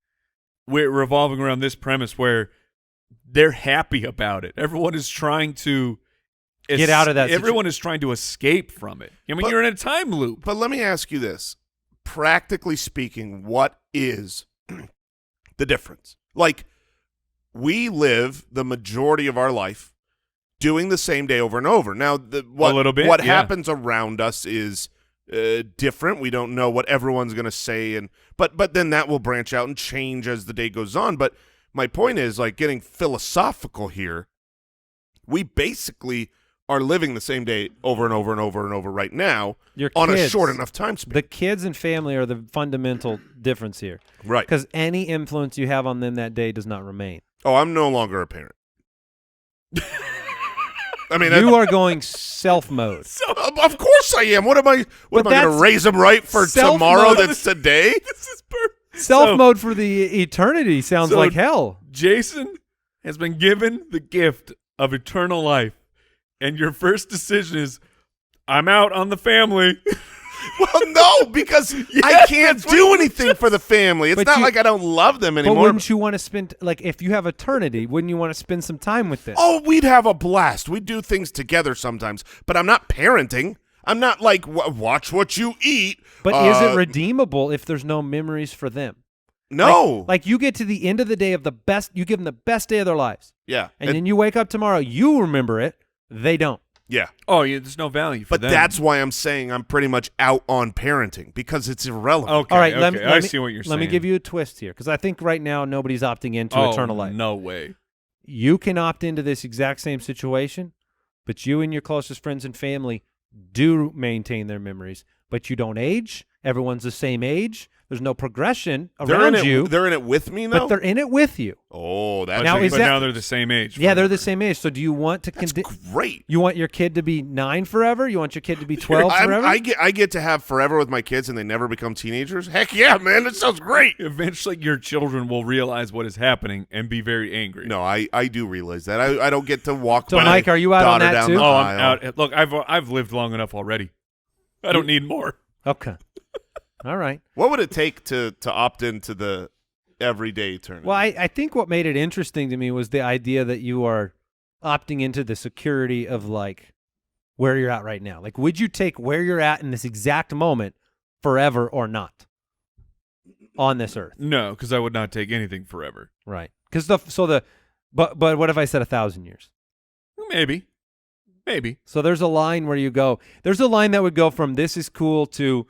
where revolving around this premise where they're happy about it. Everyone is trying to Get out of that Everyone is trying to escape from it. I mean, But- you're in a time loop. But let me ask you this. Practically speaking, what is the difference? Like, we live the majority of our life doing the same day over and over. Now, what little bit, what yeah. happens around us is different. We don't know what everyone's going to say, but then that will branch out and change as the day goes on. But my point is, like, getting philosophical here, we basically are living the same day over and over and over and over right now Your on a kids- short enough time span. The kids and family are the fundamental difference here, Right. because any influence you have on them that day does not remain. Oh, I'm no longer a parent. I mean, You are going self mode. of course I am. What am I But going to that's raise them right for self tomorrow? mode. That's today. This is perfect. Self mode for the eternity sounds so- like hell. Jason has been given the gift of eternal life, and your first decision is, I'm out on the family. Well, no, because I Yes, can't that's what do you anything for the family. It's But not you- like I don't love them But anymore. wouldn't you want to spend, like, if you have eternity, wouldn't you want to spend some time with them? Oh, we'd have a blast. We'd do things together sometimes, but I'm not parenting. I'm not like, watch what you eat. But is it redeemable if there's no memories for them? No. Like you get to the end of the day of the best, you give them the best day of their lives, yeah. and then you wake up tomorrow, you remember it, they don't. yeah. Oh, yeah, there's no value for But them. that's why I'm saying I'm pretty much out on parenting, because it's irrelevant. okay. All right, okay. let me, I see what you're saying. Let me give you a twist here, because I think right now nobody's opting into oh, eternal life. No way. You can opt into this exact same situation, but you and your closest friends and family do maintain their memories, but you don't age. Everyone's the same age. There's no progression around you, They're in it with me, though? but they're in it with you. Oh, that's Now, is but that- now they're the same age. Yeah, they're forever. the same age. So do you want to That's continue? great. You want your kid to be 9 forever? You want your kid to be 12 forever? I get to have forever with my kids and they never become teenagers. Heck yeah, man, that sounds great. Eventually, your children will realize what is happening and be very angry. No, I do realize that. I don't get to walk. So, my Mike, are you out on daughter that down too? the Oh, I'm aisle. out. Look, I've lived long enough already. I don't need more. Okay. All right. What would it take to opt into the everyday eternity? Well, I think what made it interesting to me was the idea that you are opting into the security of, like, where you're at right now. Like, would you take where you're at in this exact moment forever or not on this earth? No, because I would not take anything forever. Right. Because but what if I said 1,000 years? Maybe. So there's a line where you go, there's a line that would go from this is cool to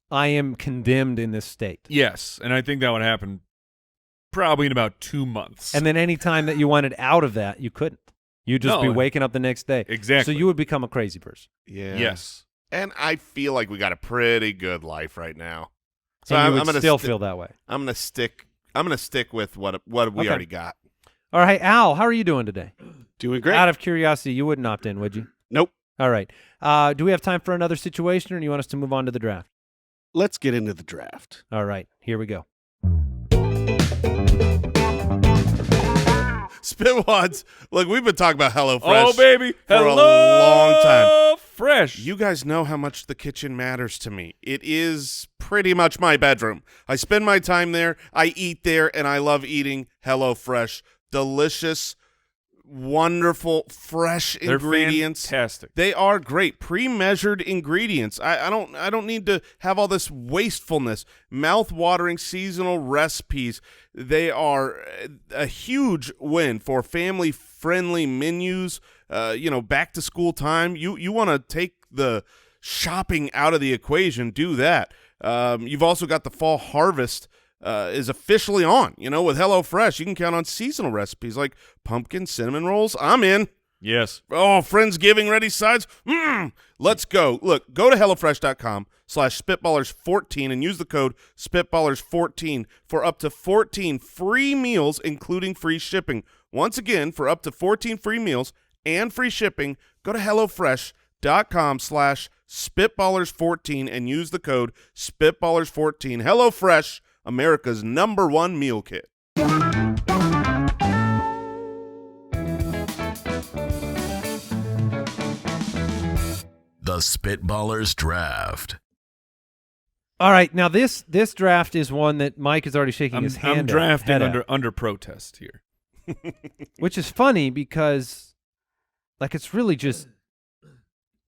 I am condemned in this state. Yes, and I think that would happen probably in about 2 months. And then any time that you wanted out of that, you couldn't. You'd just No. be waking up the next day. Exactly. So you would become a crazy person. yeah. Yes. And I feel like we got a pretty good life right now. So And you I'm would gonna still sti- feel that way. I'm gonna stick with what we Okay. already got. All right, Al, how are you doing today? Doing great. Out of curiosity, you wouldn't opt in, would you? Nope. All right. Do we have time for another situation, or do you want us to move on to the draft? Let's get into the draft. All right, here we go. Spitwads. Look, we've been talking about HelloFresh. Oh, baby. for Hello, a long time. Fresh. You guys know how much the kitchen matters to me. It is pretty much my bedroom. I spend my time there. I eat there, and I love eating HelloFresh. Delicious, wonderful, fresh They're ingredients. fantastic. They are great, pre-measured ingredients. I don't need to have all this wastefulness. Mouth-watering seasonal recipes. They are a huge win for family-friendly menus. Back to school time. You want to take the shopping out of the equation, do that. You've also got the fall harvest is officially on. With HelloFresh, you can count on seasonal recipes like pumpkin cinnamon rolls. I'm in. Yes. Oh, Friendsgiving ready sides? Let's go. Look, go to HelloFresh.com/Spitballers14 and use the code Spitballers14 for up to 14 free meals, including free shipping. Once again, for up to 14 free meals and free shipping, go to HelloFresh.com/Spitballers14 and use the code Spitballers14. HelloFresh, America's #1 meal kit. The Spitballers Draft. All right, now this draft is one that Mike is already shaking his hand. I'm drafting head under protest here. which is funny because, like, it's really just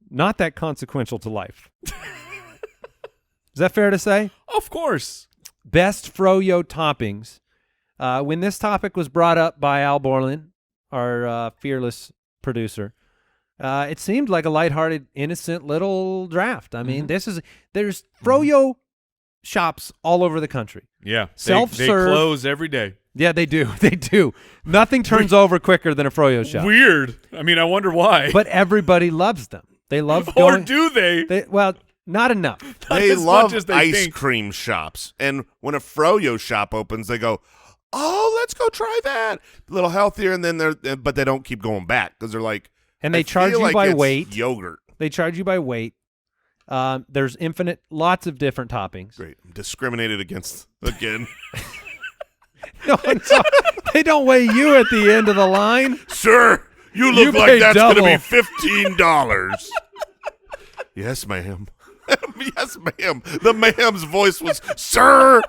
not that consequential to life. Is that fair to say? Of course. Best Fro-Yo toppings. When this topic was brought up by Al Borland, our fearless producer, it seemed like a lighthearted, innocent little draft. I mean, there's Fro-Yo shops all over the country. Yeah. Self-serve. They close every day. Yeah, they do. They do. Nothing turns over quicker than a Fro-Yo shop. Weird. I mean, I wonder why. But everybody loves them. They love Or going. do they? Well, not enough. They as love much as they ice think. cream shops. And when a Fro-Yo shop opens, they go, oh, let's go try that. A little healthier, and then but they don't keep going back because they're like, And they I charge feel you like by it's weight. Yogurt. They charge you by weight. There's lots of different toppings. Great. I'm discriminated against again. No, they don't weigh you at the end of the line. Sir, you You look like pay that's going to double. be $15. Yes, ma'am. Yes, ma'am. The ma'am's voice was, sir.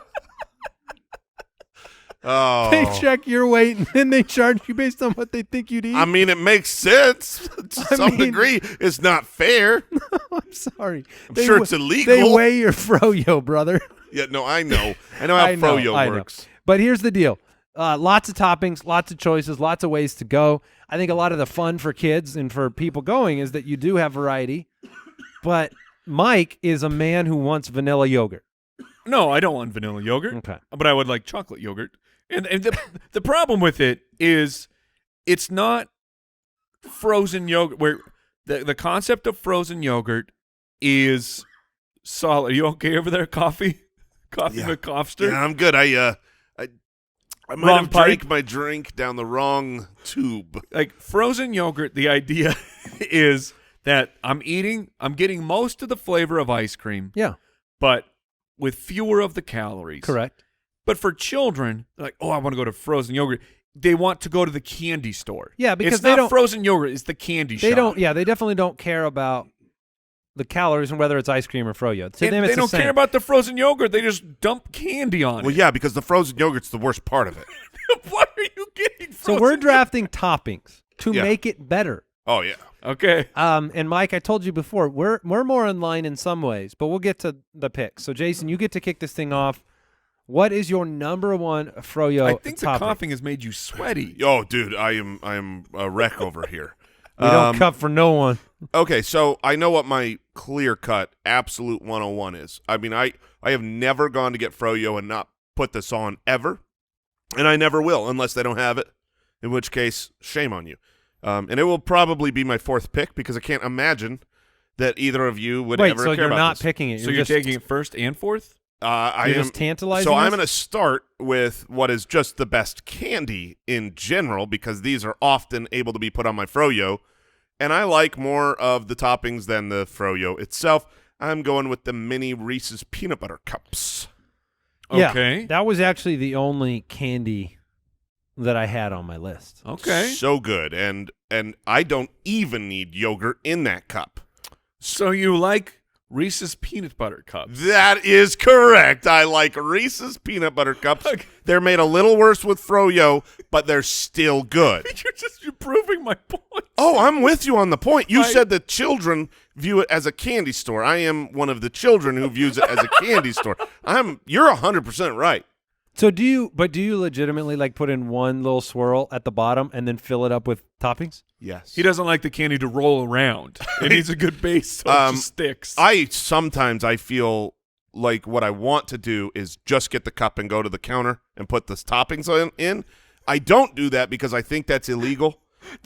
Oh. They check your weight and then they charge you based on what they think you'd eat. I mean, it makes sense to some degree. It's not fair. I'm sorry. I'm sure it's illegal. They weigh your Fro-Yo, brother. Yeah, no, I know. I know how Fro-Yo works. But here's the deal. Lots of toppings, lots of choices, lots of ways to go. I think a lot of the fun for kids and for people going is that you do have variety. But Mike is a man who wants vanilla yogurt. No, I don't want vanilla yogurt. Okay. But I would like chocolate yogurt. And the problem with it is it's not frozen yogurt where the concept of frozen yogurt is solid. Are you okay over there, Coffee? Coffee McCoffster? Yeah, I'm good. I might Wrong have pipe? drank my drink down the wrong tube. Like frozen yogurt, the idea is that I'm getting most of the flavor of ice cream, Yeah, but with fewer of the calories. correct. But for children, like, oh, I want to go to frozen yogurt. They want to go to the candy store. Yeah, because it's they not don't- frozen yogurt. It's the candy shop. They don't. Yeah, they definitely don't care about the calories and whether it's ice cream or Fro-Yo. To And them, it's they don't the same. care about the frozen yogurt. They just dump candy on Well, it. yeah, because the frozen yogurt's the worst part of it. Why are you getting frozen So we're yogurt? drafting toppings to Yeah. make it better. Oh, yeah. Okay. And Mike, I told you before, we're more in line in some ways, but we'll get to the picks. So Jason, you get to kick this thing off. What is your #1 Fro-Yo I think the topping? coughing has made you sweaty. Oh, dude, I am a wreck over here. We don't cut for no one. Okay, so I know what my clear-cut absolute 101 is. I mean, I have never gone to get Fro-Yo and not put this on ever, and I never will unless they don't have it, in which case, shame on you. And it will probably be my 4th pick because I can't imagine that either of you would Wait, ever so care you're about not this. picking it. So you're just, taking it first and fourth? I you're am just tantalizing So I'm us? going to start with what is just the best candy in general because these are often able to be put on my Fro-Yo, and I like more of the toppings than the Fro-Yo itself. I'm going with the mini Reese's peanut butter cups. Yeah, Okay. that was actually the only candy that I had on my list. Okay. So good, and I don't even need yogurt in that cup. So you like Reese's peanut butter cups? That is correct. I like Reese's peanut butter cups. Okay. They're made a little worse with Fro-Yo, but they're still good. You're proving my point. Oh, I'm with you on the point. You I- said that children view it as a candy store. I am one of the children who views it as a candy store. You're 100% right. So do you legitimately like put in one little swirl at the bottom and then fill it up with toppings? Yes. He doesn't like the candy to roll around. It needs a good base so it just sticks. Sometimes I feel like what I want to do is just get the cup and go to the counter and put the toppings in. I don't do that because I think that's illegal.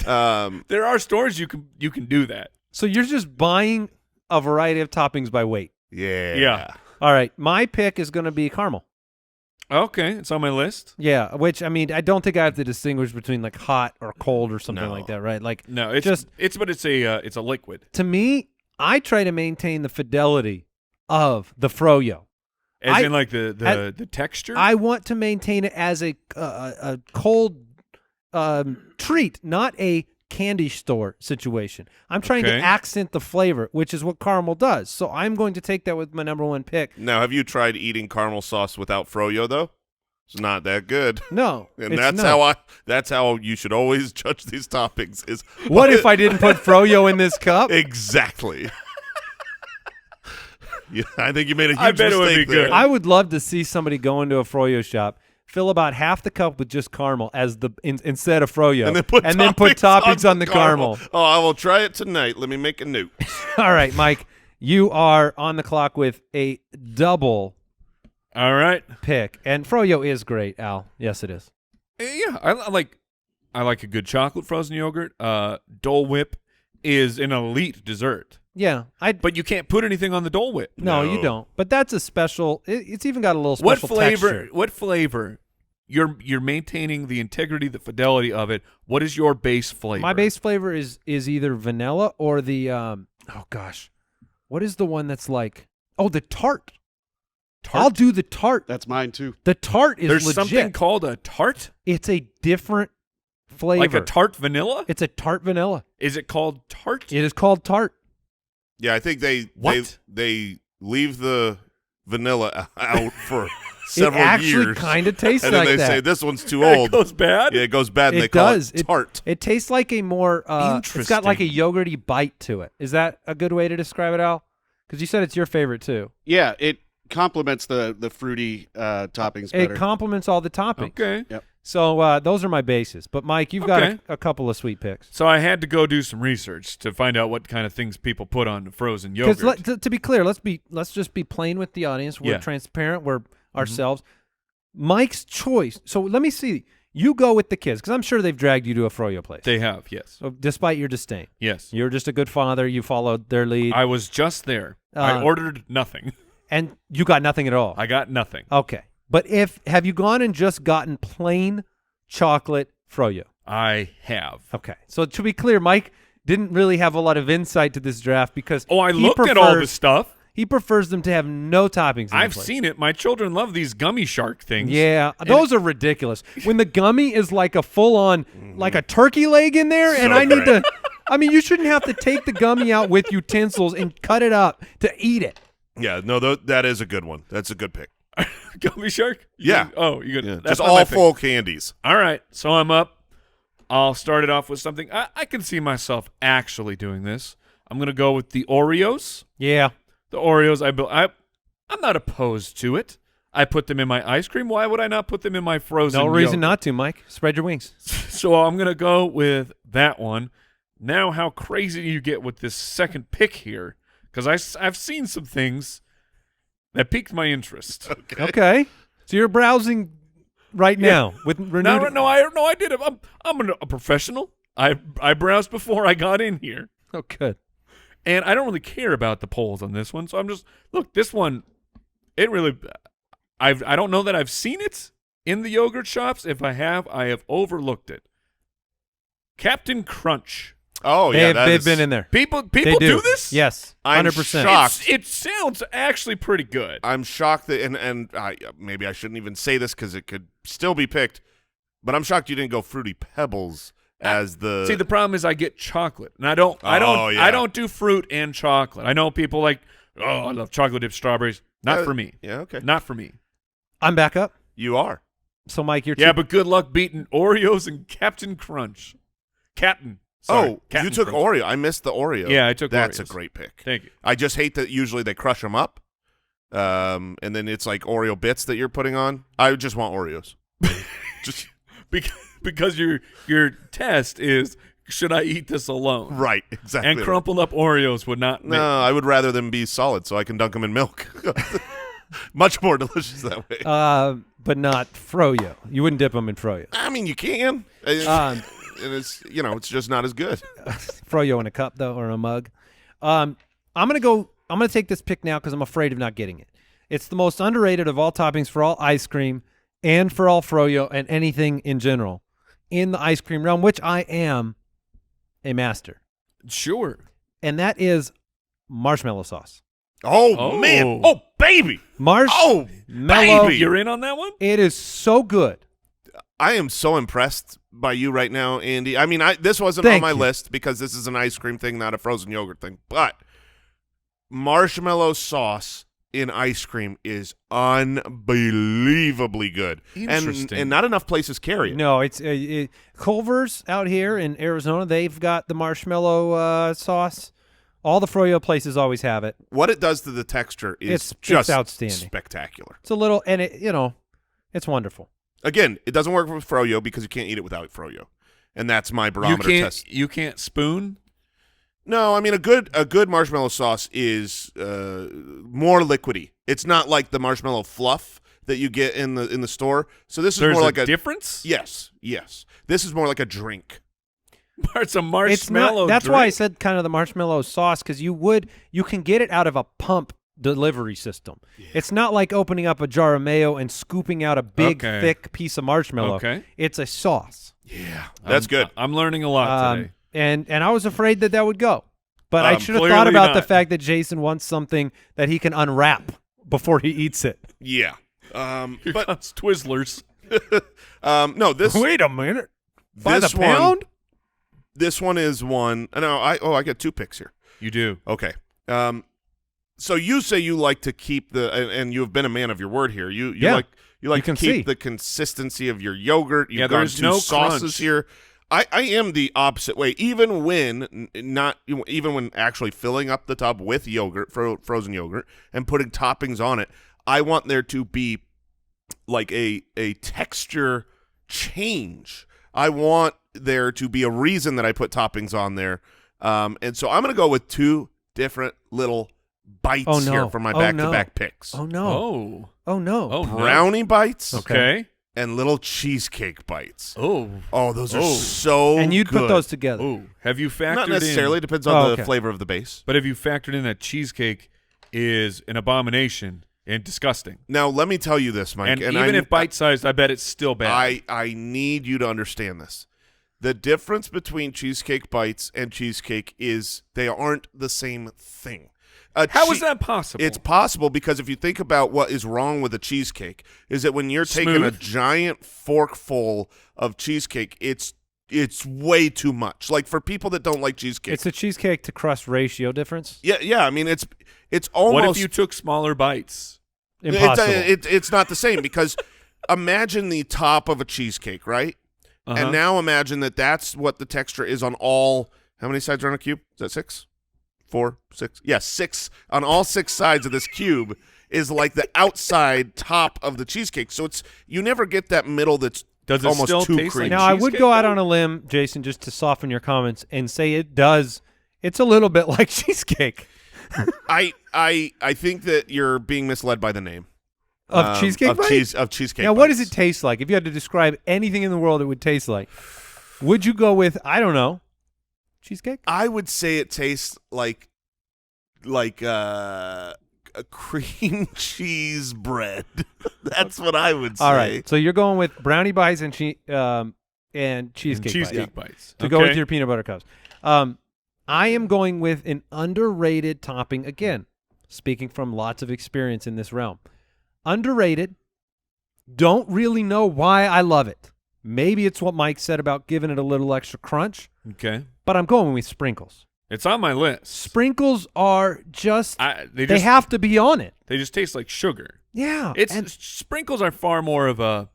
There are stores you can do that. So you're just buying a variety of toppings by weight. Yeah. All right, my pick is going to be caramel. Okay, it's on my list. Yeah, which I mean, I don't think I have to distinguish between like hot or cold or something like that, right? Like, No, it's a liquid. To me, I try to maintain the fidelity of the Fro-Yo. As in like the texture. I want to maintain it as a cold treat, not a candy store situation. I'm trying to accent the flavor, which is what caramel does. So I'm going to take that with my number one pick. Now, have you tried eating caramel sauce without Fro-Yo though? It's not that good. No, And that's how you should always judge these toppings. Is what if I didn't put Fro-Yo in this cup? Exactly. Yeah, I think you made a huge I bet it would mistake be there. good. I would love to see somebody go into a Fro-Yo shop, fill about half the cup with just caramel as instead of Fro-Yo, and then put toppings on the caramel. Oh, I will try it tonight. Let me make a note. All right, Mike, you are on the clock with a double All right. pick, and Fro-Yo is great, Al. Yes, it is. Yeah, I like a good chocolate frozen yogurt. Dole Whip is an elite dessert. Yeah, But you can't put anything on the Dole Whip. No, you don't. But that's a special. It's even got a little special texture. What flavor? You're maintaining the integrity, the fidelity of it. What is your base flavor? My base flavor is either vanilla or the oh gosh, what is the one that's like the tart? I'll do the tart. That's mine too. The tart is There's legit. something called a tart, It's a different flavor. like a tart vanilla. It's a tart vanilla. Is it called tart? It is called tart. Yeah, I think they leave the vanilla out for several it actually years. kind of tastes And then like they that. say this one's too It old. goes bad. Yeah, it goes bad, and It they call does. it tart. It tastes like a more it's got like a yogurty bite to it. Is that a good way to describe it, Al? Because you said it's your favorite too. Yeah, it complements the fruity toppings better. It complements all the toppings. Okay. Yep. So those are my bases. But Mike, you've got Okay. a couple of sweet picks. So I had to go do some research to find out what kind of things people put on frozen yogurt. Because to be clear, let's just be plain with the audience. We're transparent. We're ourselves. Mike's choice. So let me see. You go with the kids because I'm sure they've dragged you to a Fro-Yo place. They have, yes. So despite your disdain, Yes. you're just a good father. You followed their lead, I was just there. I ordered nothing. and you got nothing at all. I got nothing. Okay, but have you gone and just gotten plain chocolate Fro-Yo? I have. Okay, so to be clear, Mike didn't really have a lot of insight to this draft because I looked at all the stuff. He prefers them to have no toppings. I've seen it. My children love these gummy shark things. Yeah, those are ridiculous. When the gummy is like a full-on, like a turkey leg in there, and I need to. I mean, you shouldn't have to take the gummy out with utensils and cut it up to eat it. Yeah, no, that is a good one. That's a good pick. Gummy shark? Yeah. You Yeah, that's just not all my thing. full candies. All right, so I'm up. I'll start it off with something. I can see myself actually doing this. I'm going to go with the Oreos. Yeah. The Oreos, I'm not opposed to it. I put them in my ice cream. Why would I not put them in my frozen No reason yogurt? not to, Mike. Spread your wings. So I'm going to go with that one. Now, how crazy do you get with this second pick here? Because I've seen some things that piqued my interest. Okay. So you're browsing right now with renewed. No, I did it. I'm a professional. I browsed before I got in here. Oh, good. And I don't really care about the polls on this one. So I'm just, look, this one, it really, I don't know that I've seen it in the yogurt shops. If I have overlooked it. Captain Crunch. Oh, yeah. They've been in there. People They do this? Yes. I'm 100%. shocked. It sounds actually pretty good. I'm shocked that, and maybe I shouldn't even say this because it could still be picked, but I'm shocked you didn't go Fruity Pebbles as the. See, the problem is I get chocolate, and I don't do fruit and chocolate. I know people like, I love chocolate dipped strawberries. Not for me. Yeah, okay. Not for me. I'm back up. You are. So, Mike, you're Yeah, but good luck beating Oreos and Captain Crunch. Captain. Sorry, Captain you took Crunch. Oreo. I missed the Oreo. Yeah, I took That's Oreos. a great pick. Thank you. I just hate that usually they crush them up, and then it's like Oreo bits that you're putting on. I just want Oreos. Just Because your test is, should I eat this alone? right, exactly. And crumpled up Oreos would not. No, I would rather them be solid so I can dunk them in milk. Much more delicious that way. but not Fro-Yo. You wouldn't dip them in Fro-Yo. I mean, you can. it's it's just not as good. Fro-Yo in a cup though, or a mug. I'm gonna take this pick now because I'm afraid of not getting it. It's the most underrated of all toppings for all ice cream and for all Fro-Yo and anything in general in the ice cream realm, which I am a master. Sure. And that is marshmallow sauce. Oh man! Oh baby! Marshmallow. Baby! You're in on that one? It is so good. I am so impressed by you right now, Andy. I mean, this wasn't Thank on my you. list because this is an ice cream thing, not a frozen yogurt thing. But marshmallow sauce in ice cream is unbelievably good. Interesting. And not enough places carry it. No, it's Culver's out here in Arizona. They've got the marshmallow sauce. All the Fro-Yo places always have it. What it does to the texture is It's just outstanding. spectacular. It's a little, and it's wonderful. Again, it doesn't work with Fro-Yo because you can't eat it without Fro-Yo. And that's my barometer test. You can't spoon? No, I mean a good marshmallow sauce is more liquidy. It's not like the marshmallow fluff that you get in the store. So this is There's more like a difference? Yes. This is more like a drink. It's a marshmallow It's not. That's drink. why I said kind of the marshmallow sauce because you can get it out of a pump delivery system. Yeah. It's not like opening up a jar of mayo and scooping out a big thick piece of marshmallow. Okay. It's a sauce. Yeah, that's good. I'm learning a lot today. And I was afraid that would go. But I should have thought clearly about the not. fact that Jason wants something that he can unwrap before he eats it. Yeah. Here But comes Twizzlers. no, this Wait a minute. By this the pound? This one is one. No, I got 2 picks here. You do. Okay. So you say you like to keep and you have been a man of your word here. You like to can keep see. the consistency of your yogurt. You've Yeah, gone there's 2 no sauces crunch. here. I am the opposite way. Even when actually filling up the tub with yogurt, frozen yogurt, and putting toppings on it, I want there to be like a texture change. I want there to be a reason that I put toppings on there. And so I'm going to go with 2 different little bites here for my back-to-back picks. Oh, no. Oh. no. Oh, Brownie bites Okay. and little cheesecake bites. Oh. Oh, those are so And you'd good. put those together. Oh. Have you factored Not necessarily. in? Depends on the okay. flavor of the base. But have you factored in that cheesecake is an abomination and disgusting? Now, let me tell you this, Mike. And even if bite-sized, I bet it's still bad. I need you to understand this. The difference between cheesecake bites and cheesecake is they aren't the same thing. How is that possible? It's possible because if you think about what is wrong with a cheesecake is that when you're taking a Smooth. giant forkful of cheesecake, it's way too much. Like for people that don't like cheesecake. It's a cheesecake to crust ratio difference. Yeah, I mean it's almost What if you took smaller bites? Impossible. It's not the same because imagine the top of a cheesecake, right? Uh-huh. And now imagine that's what the texture is on all. How many sides are on a cube? Is that 6? 4, 6? Yeah, 6 on all 6 sides of this cube is like the outside top of the cheesecake. So you never get that middle that's Does it almost still too taste creamy. like Now, I would cheesecake, go out though? on a limb, Jason, just to soften your comments and say it does. It's a little bit like cheesecake. I think that you're being misled by the name Of cheesecake bite? of cheesecake. Now, what does bites. it taste like? If you had to describe anything in the world it would taste like, would you go with, I don't know, cheesecake? I would say it tastes like a cream cheese bread. That's what I would say. All right. So you're going with brownie bites and cheesecake bites bites. to go with your peanut butter cups. I am going with an underrated topping. Again, speaking from lots of experience in this realm. Underrated. Don't really know why I love it. Maybe it's what Mike said about giving it a little extra crunch, Okay. but I'm going with sprinkles. It's on my list. Sprinkles are just, They they have to be on it. They just taste like sugar. Yeah. Sprinkles are far more of a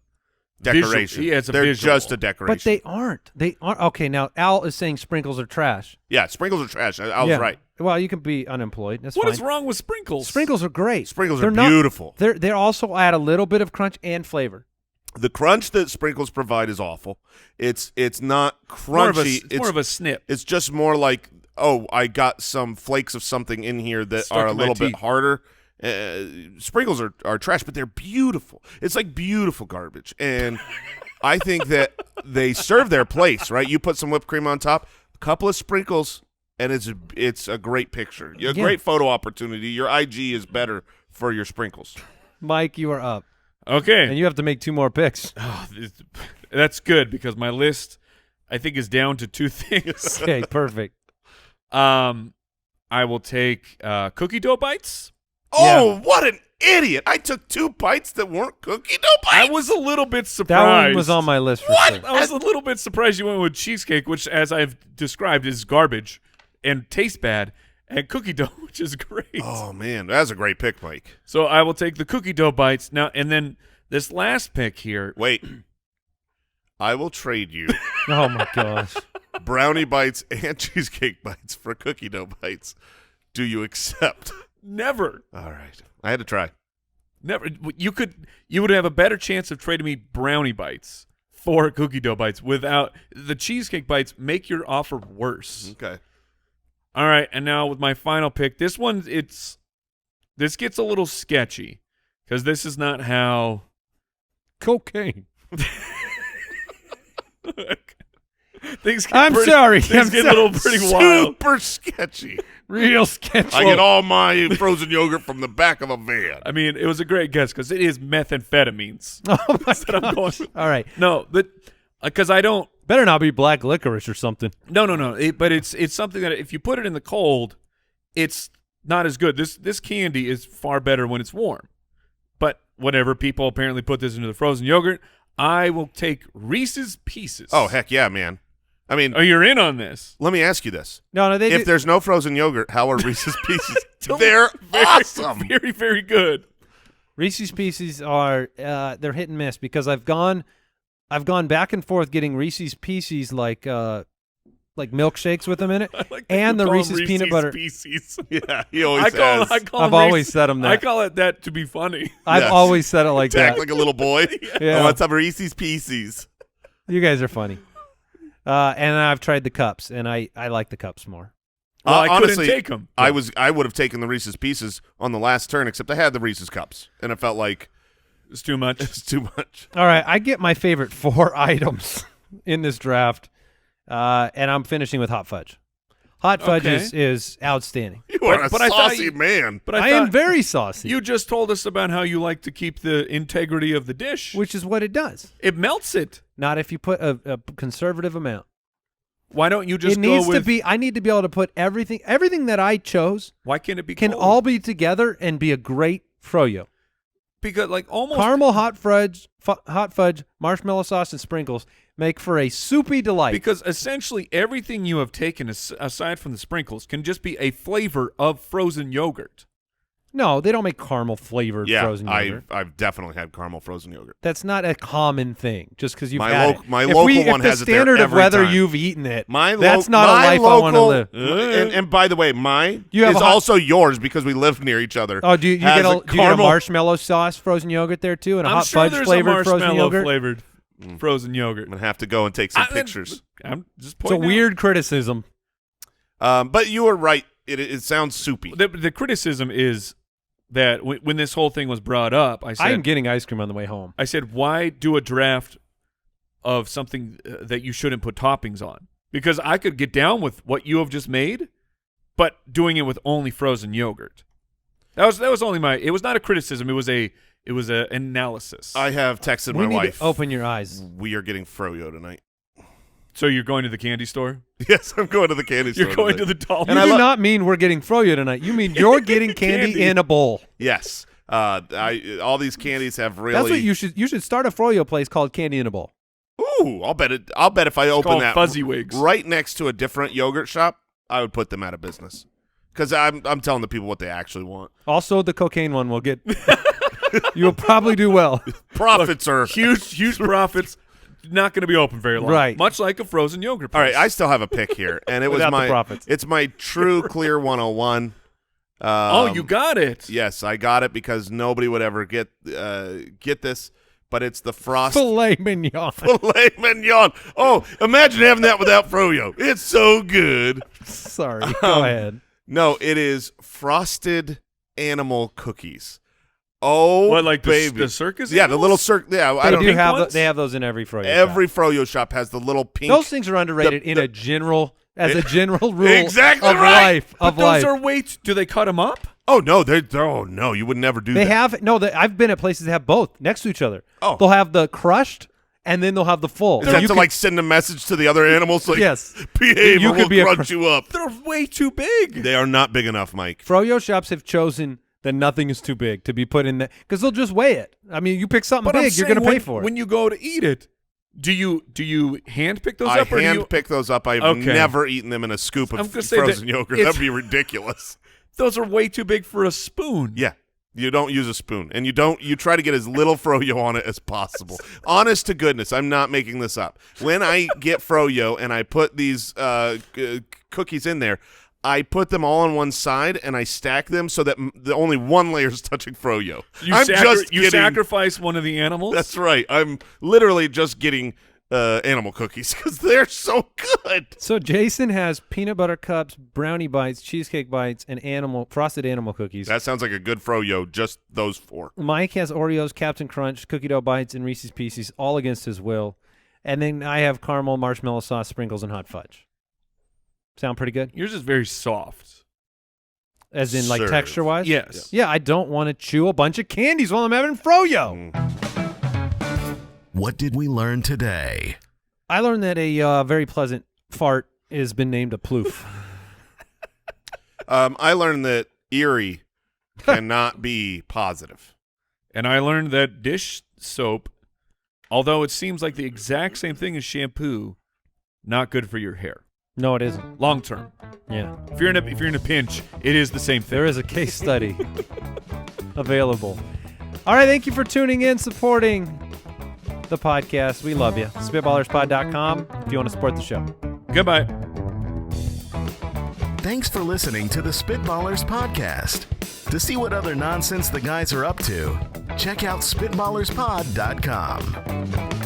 Decoration. Yeah, it's a They're visual. just a decoration. But they aren't. They aren't. Okay, now Al is saying sprinkles are trash. Yeah, sprinkles are trash. I was Yeah. right. Well, you can be unemployed. That's What fine. is wrong with sprinkles? Sprinkles are great. Sprinkles They're are not- beautiful. They also add a little bit of crunch and flavor. The crunch that sprinkles provide is awful. It's not More of a, crunchy. it's more of a snip. It's just more like, oh, I got some flakes of something in here that Stuck are a in my little bit teeth. harder. Sprinkles are trash, but they're beautiful. It's like beautiful garbage. And I think that they serve their place, right? You put some whipped cream on top, a couple of sprinkles, and it's a great picture. A great photo opportunity. Your IG is better for your sprinkles. Mike, you are up. Okay. And you have to make 2 more picks. Oh, that's good because my list, I think, is down to 2 things. Okay, perfect. I will take cookie dough bites. Oh, what an idiot. I took 2 bites that weren't cookie dough bites. I was a little bit surprised. That one was on my list for sure. I was a little bit surprised you went with cheesecake, which, as I've described, is garbage and tastes bad, and cookie dough, which is great. Oh, man. That's a great pick, Mike. So I will take the cookie dough bites. Now, and then this last pick here. Wait. I will trade you Oh, my gosh. brownie bites and cheesecake bites for cookie dough bites. Do you accept? Never. All right. I had to try. Never. You would have a better chance of trading me brownie bites for cookie dough bites without the cheesecake bites. Make your offer worse. Okay. All right, and now with my final pick, this gets a little sketchy because this is not how Cocaine. things get I'm pretty, sorry. Things I'm get a little pretty wild. Super sketchy. Real sketchy. I get all my frozen yogurt from the back of a van. I mean, it was a great guess because it is methamphetamines. Oh, my that I'm going. All right. No, but because I don't. Better not be black licorice or something. No. But it's something that if you put it in the cold, it's not as good. This candy is far better when it's warm. But whatever, people apparently put this into the frozen yogurt. I will take Reese's Pieces. Oh, heck yeah, man. I mean, Oh, you're in on this. let me ask you this. No, If there's no frozen yogurt, how are Reese's Pieces? They're awesome. Very, very good. Reese's Pieces are they're hit and miss because I've gone back and forth getting Reese's Pieces like milkshakes with them in it, I like that and you the call Reese's them peanut butter. Pieces. Yeah, he always I call has. them I've always Reese's- said them that. I call it that to be funny. I've Yes. always said it like To act that. like a little boy. Yeah. I want some Reese's Pieces. You guys are funny. And I've tried the cups, and I like the cups more. Well, I honestly, couldn't take them. I would have taken the Reese's Pieces on the last turn, except I had the Reese's Cups, and it felt like It's too much. it's too much. All right, I get my favorite 4 items in this draft, and I'm finishing with hot fudge. Hot fudge Okay. is outstanding. You are a But I thought saucy you- man. But I I am thought very saucy, you just told us about how you like to keep the integrity of the dish. which is what it does. It melts it. Not if you put a conservative amount. Why don't you just It needs go with? to be. I need to be able to put everything that I chose Why can't it be can cold? all be together and be a great Fro-Yo. Because like almost Caramel hot fudge, marshmallow sauce, and sprinkles make for a soupy delight. because essentially everything you have taken aside from the sprinkles can just be a flavor of frozen yogurt. No, they don't make caramel flavored Yeah, frozen yogurt. I've definitely had caramel frozen yogurt. That's not a common thing. Just because you've My had lo- it. my If local we- one if has the it there standard of every whether time. you've eaten it. My that's not a my life I want to local- live. And by the way, mine You have is a hot- also yours because we live near each other. Oh, do you Has get a caramel- marshmallow sauce frozen yogurt there too, and a I'm hot sure fudge there's flavored a frozen marshmallow yogurt? flavored frozen yogurt. I'm gonna have to go and take some pictures. I'm just It's a pointing out. weird criticism. But you were right. It sounds soupy. The criticism is that when this whole thing was brought up, I I am said, getting ice cream on the way home. why do a draft of something that you shouldn't put toppings on? Because I could get down with what you have just made, but doing it with only frozen yogurt. That was only my. It was not a criticism. It was a analysis. I have texted We my need wife. to open your eyes. We are getting Fro-Yo tonight. So you're going to the candy store? Yes, I'm going to the candy store. You're going to tonight. the doll. You I do lo- not mean we're getting Fro-Yo tonight. You mean you're getting candy, Candy. in a bowl. Yes. All these candies have really. That's what you should start a Fro-Yo place called Candy in a Bowl. Ooh, I'll bet if I open called that Fuzzy Wigs. right next to a different yogurt shop, I would put them out of business. Because I'm telling the people what they actually want. Also, the cocaine one will get. You'll probably do well. Profits are huge profits. Not going to be open very long. Right. Much like a frozen yogurt All place. right, I still have a pick here, and it was Without the my profits. It's my True Clear 101. Oh, you got it. Yes, I got it because nobody would ever get this, but it's the Frost Filet mignon. filet mignon. Oh, imagine having that without Fro-Yo. It's so good. Sorry. Go ahead. No, it is frosted animal cookies. Oh, What, like baby. the circus? Yeah, the animals? little circus. Yeah, I They don't do pink have ones? they have those in every Fro-Yo Every shop. Fro-Yo shop has the little pink. Those things are underrated the- in a general rule Exactly of right. life. But Of those life. are weights. Do they cut them up? Oh no, no, you would never do They that. have no. I've been at places that have both next to each other. Oh. They'll have the crushed, and then they'll have the full. Is that You to could- like send a message to the other animals? Like, Yes. behave You or could we'll be a crunch you up. They're way too big. They are not big enough, Mike. Fro-Yo shops have chosen that nothing is too big to be put in there because they'll just weigh it. I mean, you pick something But I'm big, you're saying going to pay when- for it. When you go to eat it, do you hand pick those I up? Or do you, hand pick those up. I've Okay. never eaten them in a scoop I'm of gonna say frozen that yogurt. it's- That'd be ridiculous. those are way too big for a spoon. Yeah. You don't use a spoon, and you try to get as little Fro-Yo on it as possible. Honest to goodness, I'm not making this up. When I get Fro-Yo and I put these cookies in there, I put them all on one side and I stack them so that the only one layer is touching Fro-Yo. You sacrifice one of the animals. That's right. I'm literally just getting animal cookies because they're so good. So Jason has peanut butter cups, brownie bites, cheesecake bites, and frosted animal cookies. That sounds like a good Fro-Yo, just those 4. Mike has Oreos, Captain Crunch, cookie dough bites, and Reese's Pieces, all against his will. And then I have caramel, marshmallow sauce, sprinkles, and hot fudge. Sound pretty good? Yours is very soft. As in, like, Serve. texture-wise? Yes. Yeah, I don't want to chew a bunch of candies while I'm having Fro-Yo. What did we learn today? I learned that a very pleasant fart has been named a ploof. I learned that Eerie cannot be positive. And I learned that dish soap, although it seems like the exact same thing as shampoo, not good for your hair No, it isn't. long term. Yeah. If you're in a pinch, it is the same thing. There is a case study available. All right, thank you for tuning in, supporting the podcast. We love you. Spitballerspod.com if you want to support the show. Goodbye. Thanks for listening to the Spitballers podcast. To see what other nonsense the guys are up to, check out SpitballersPod.com.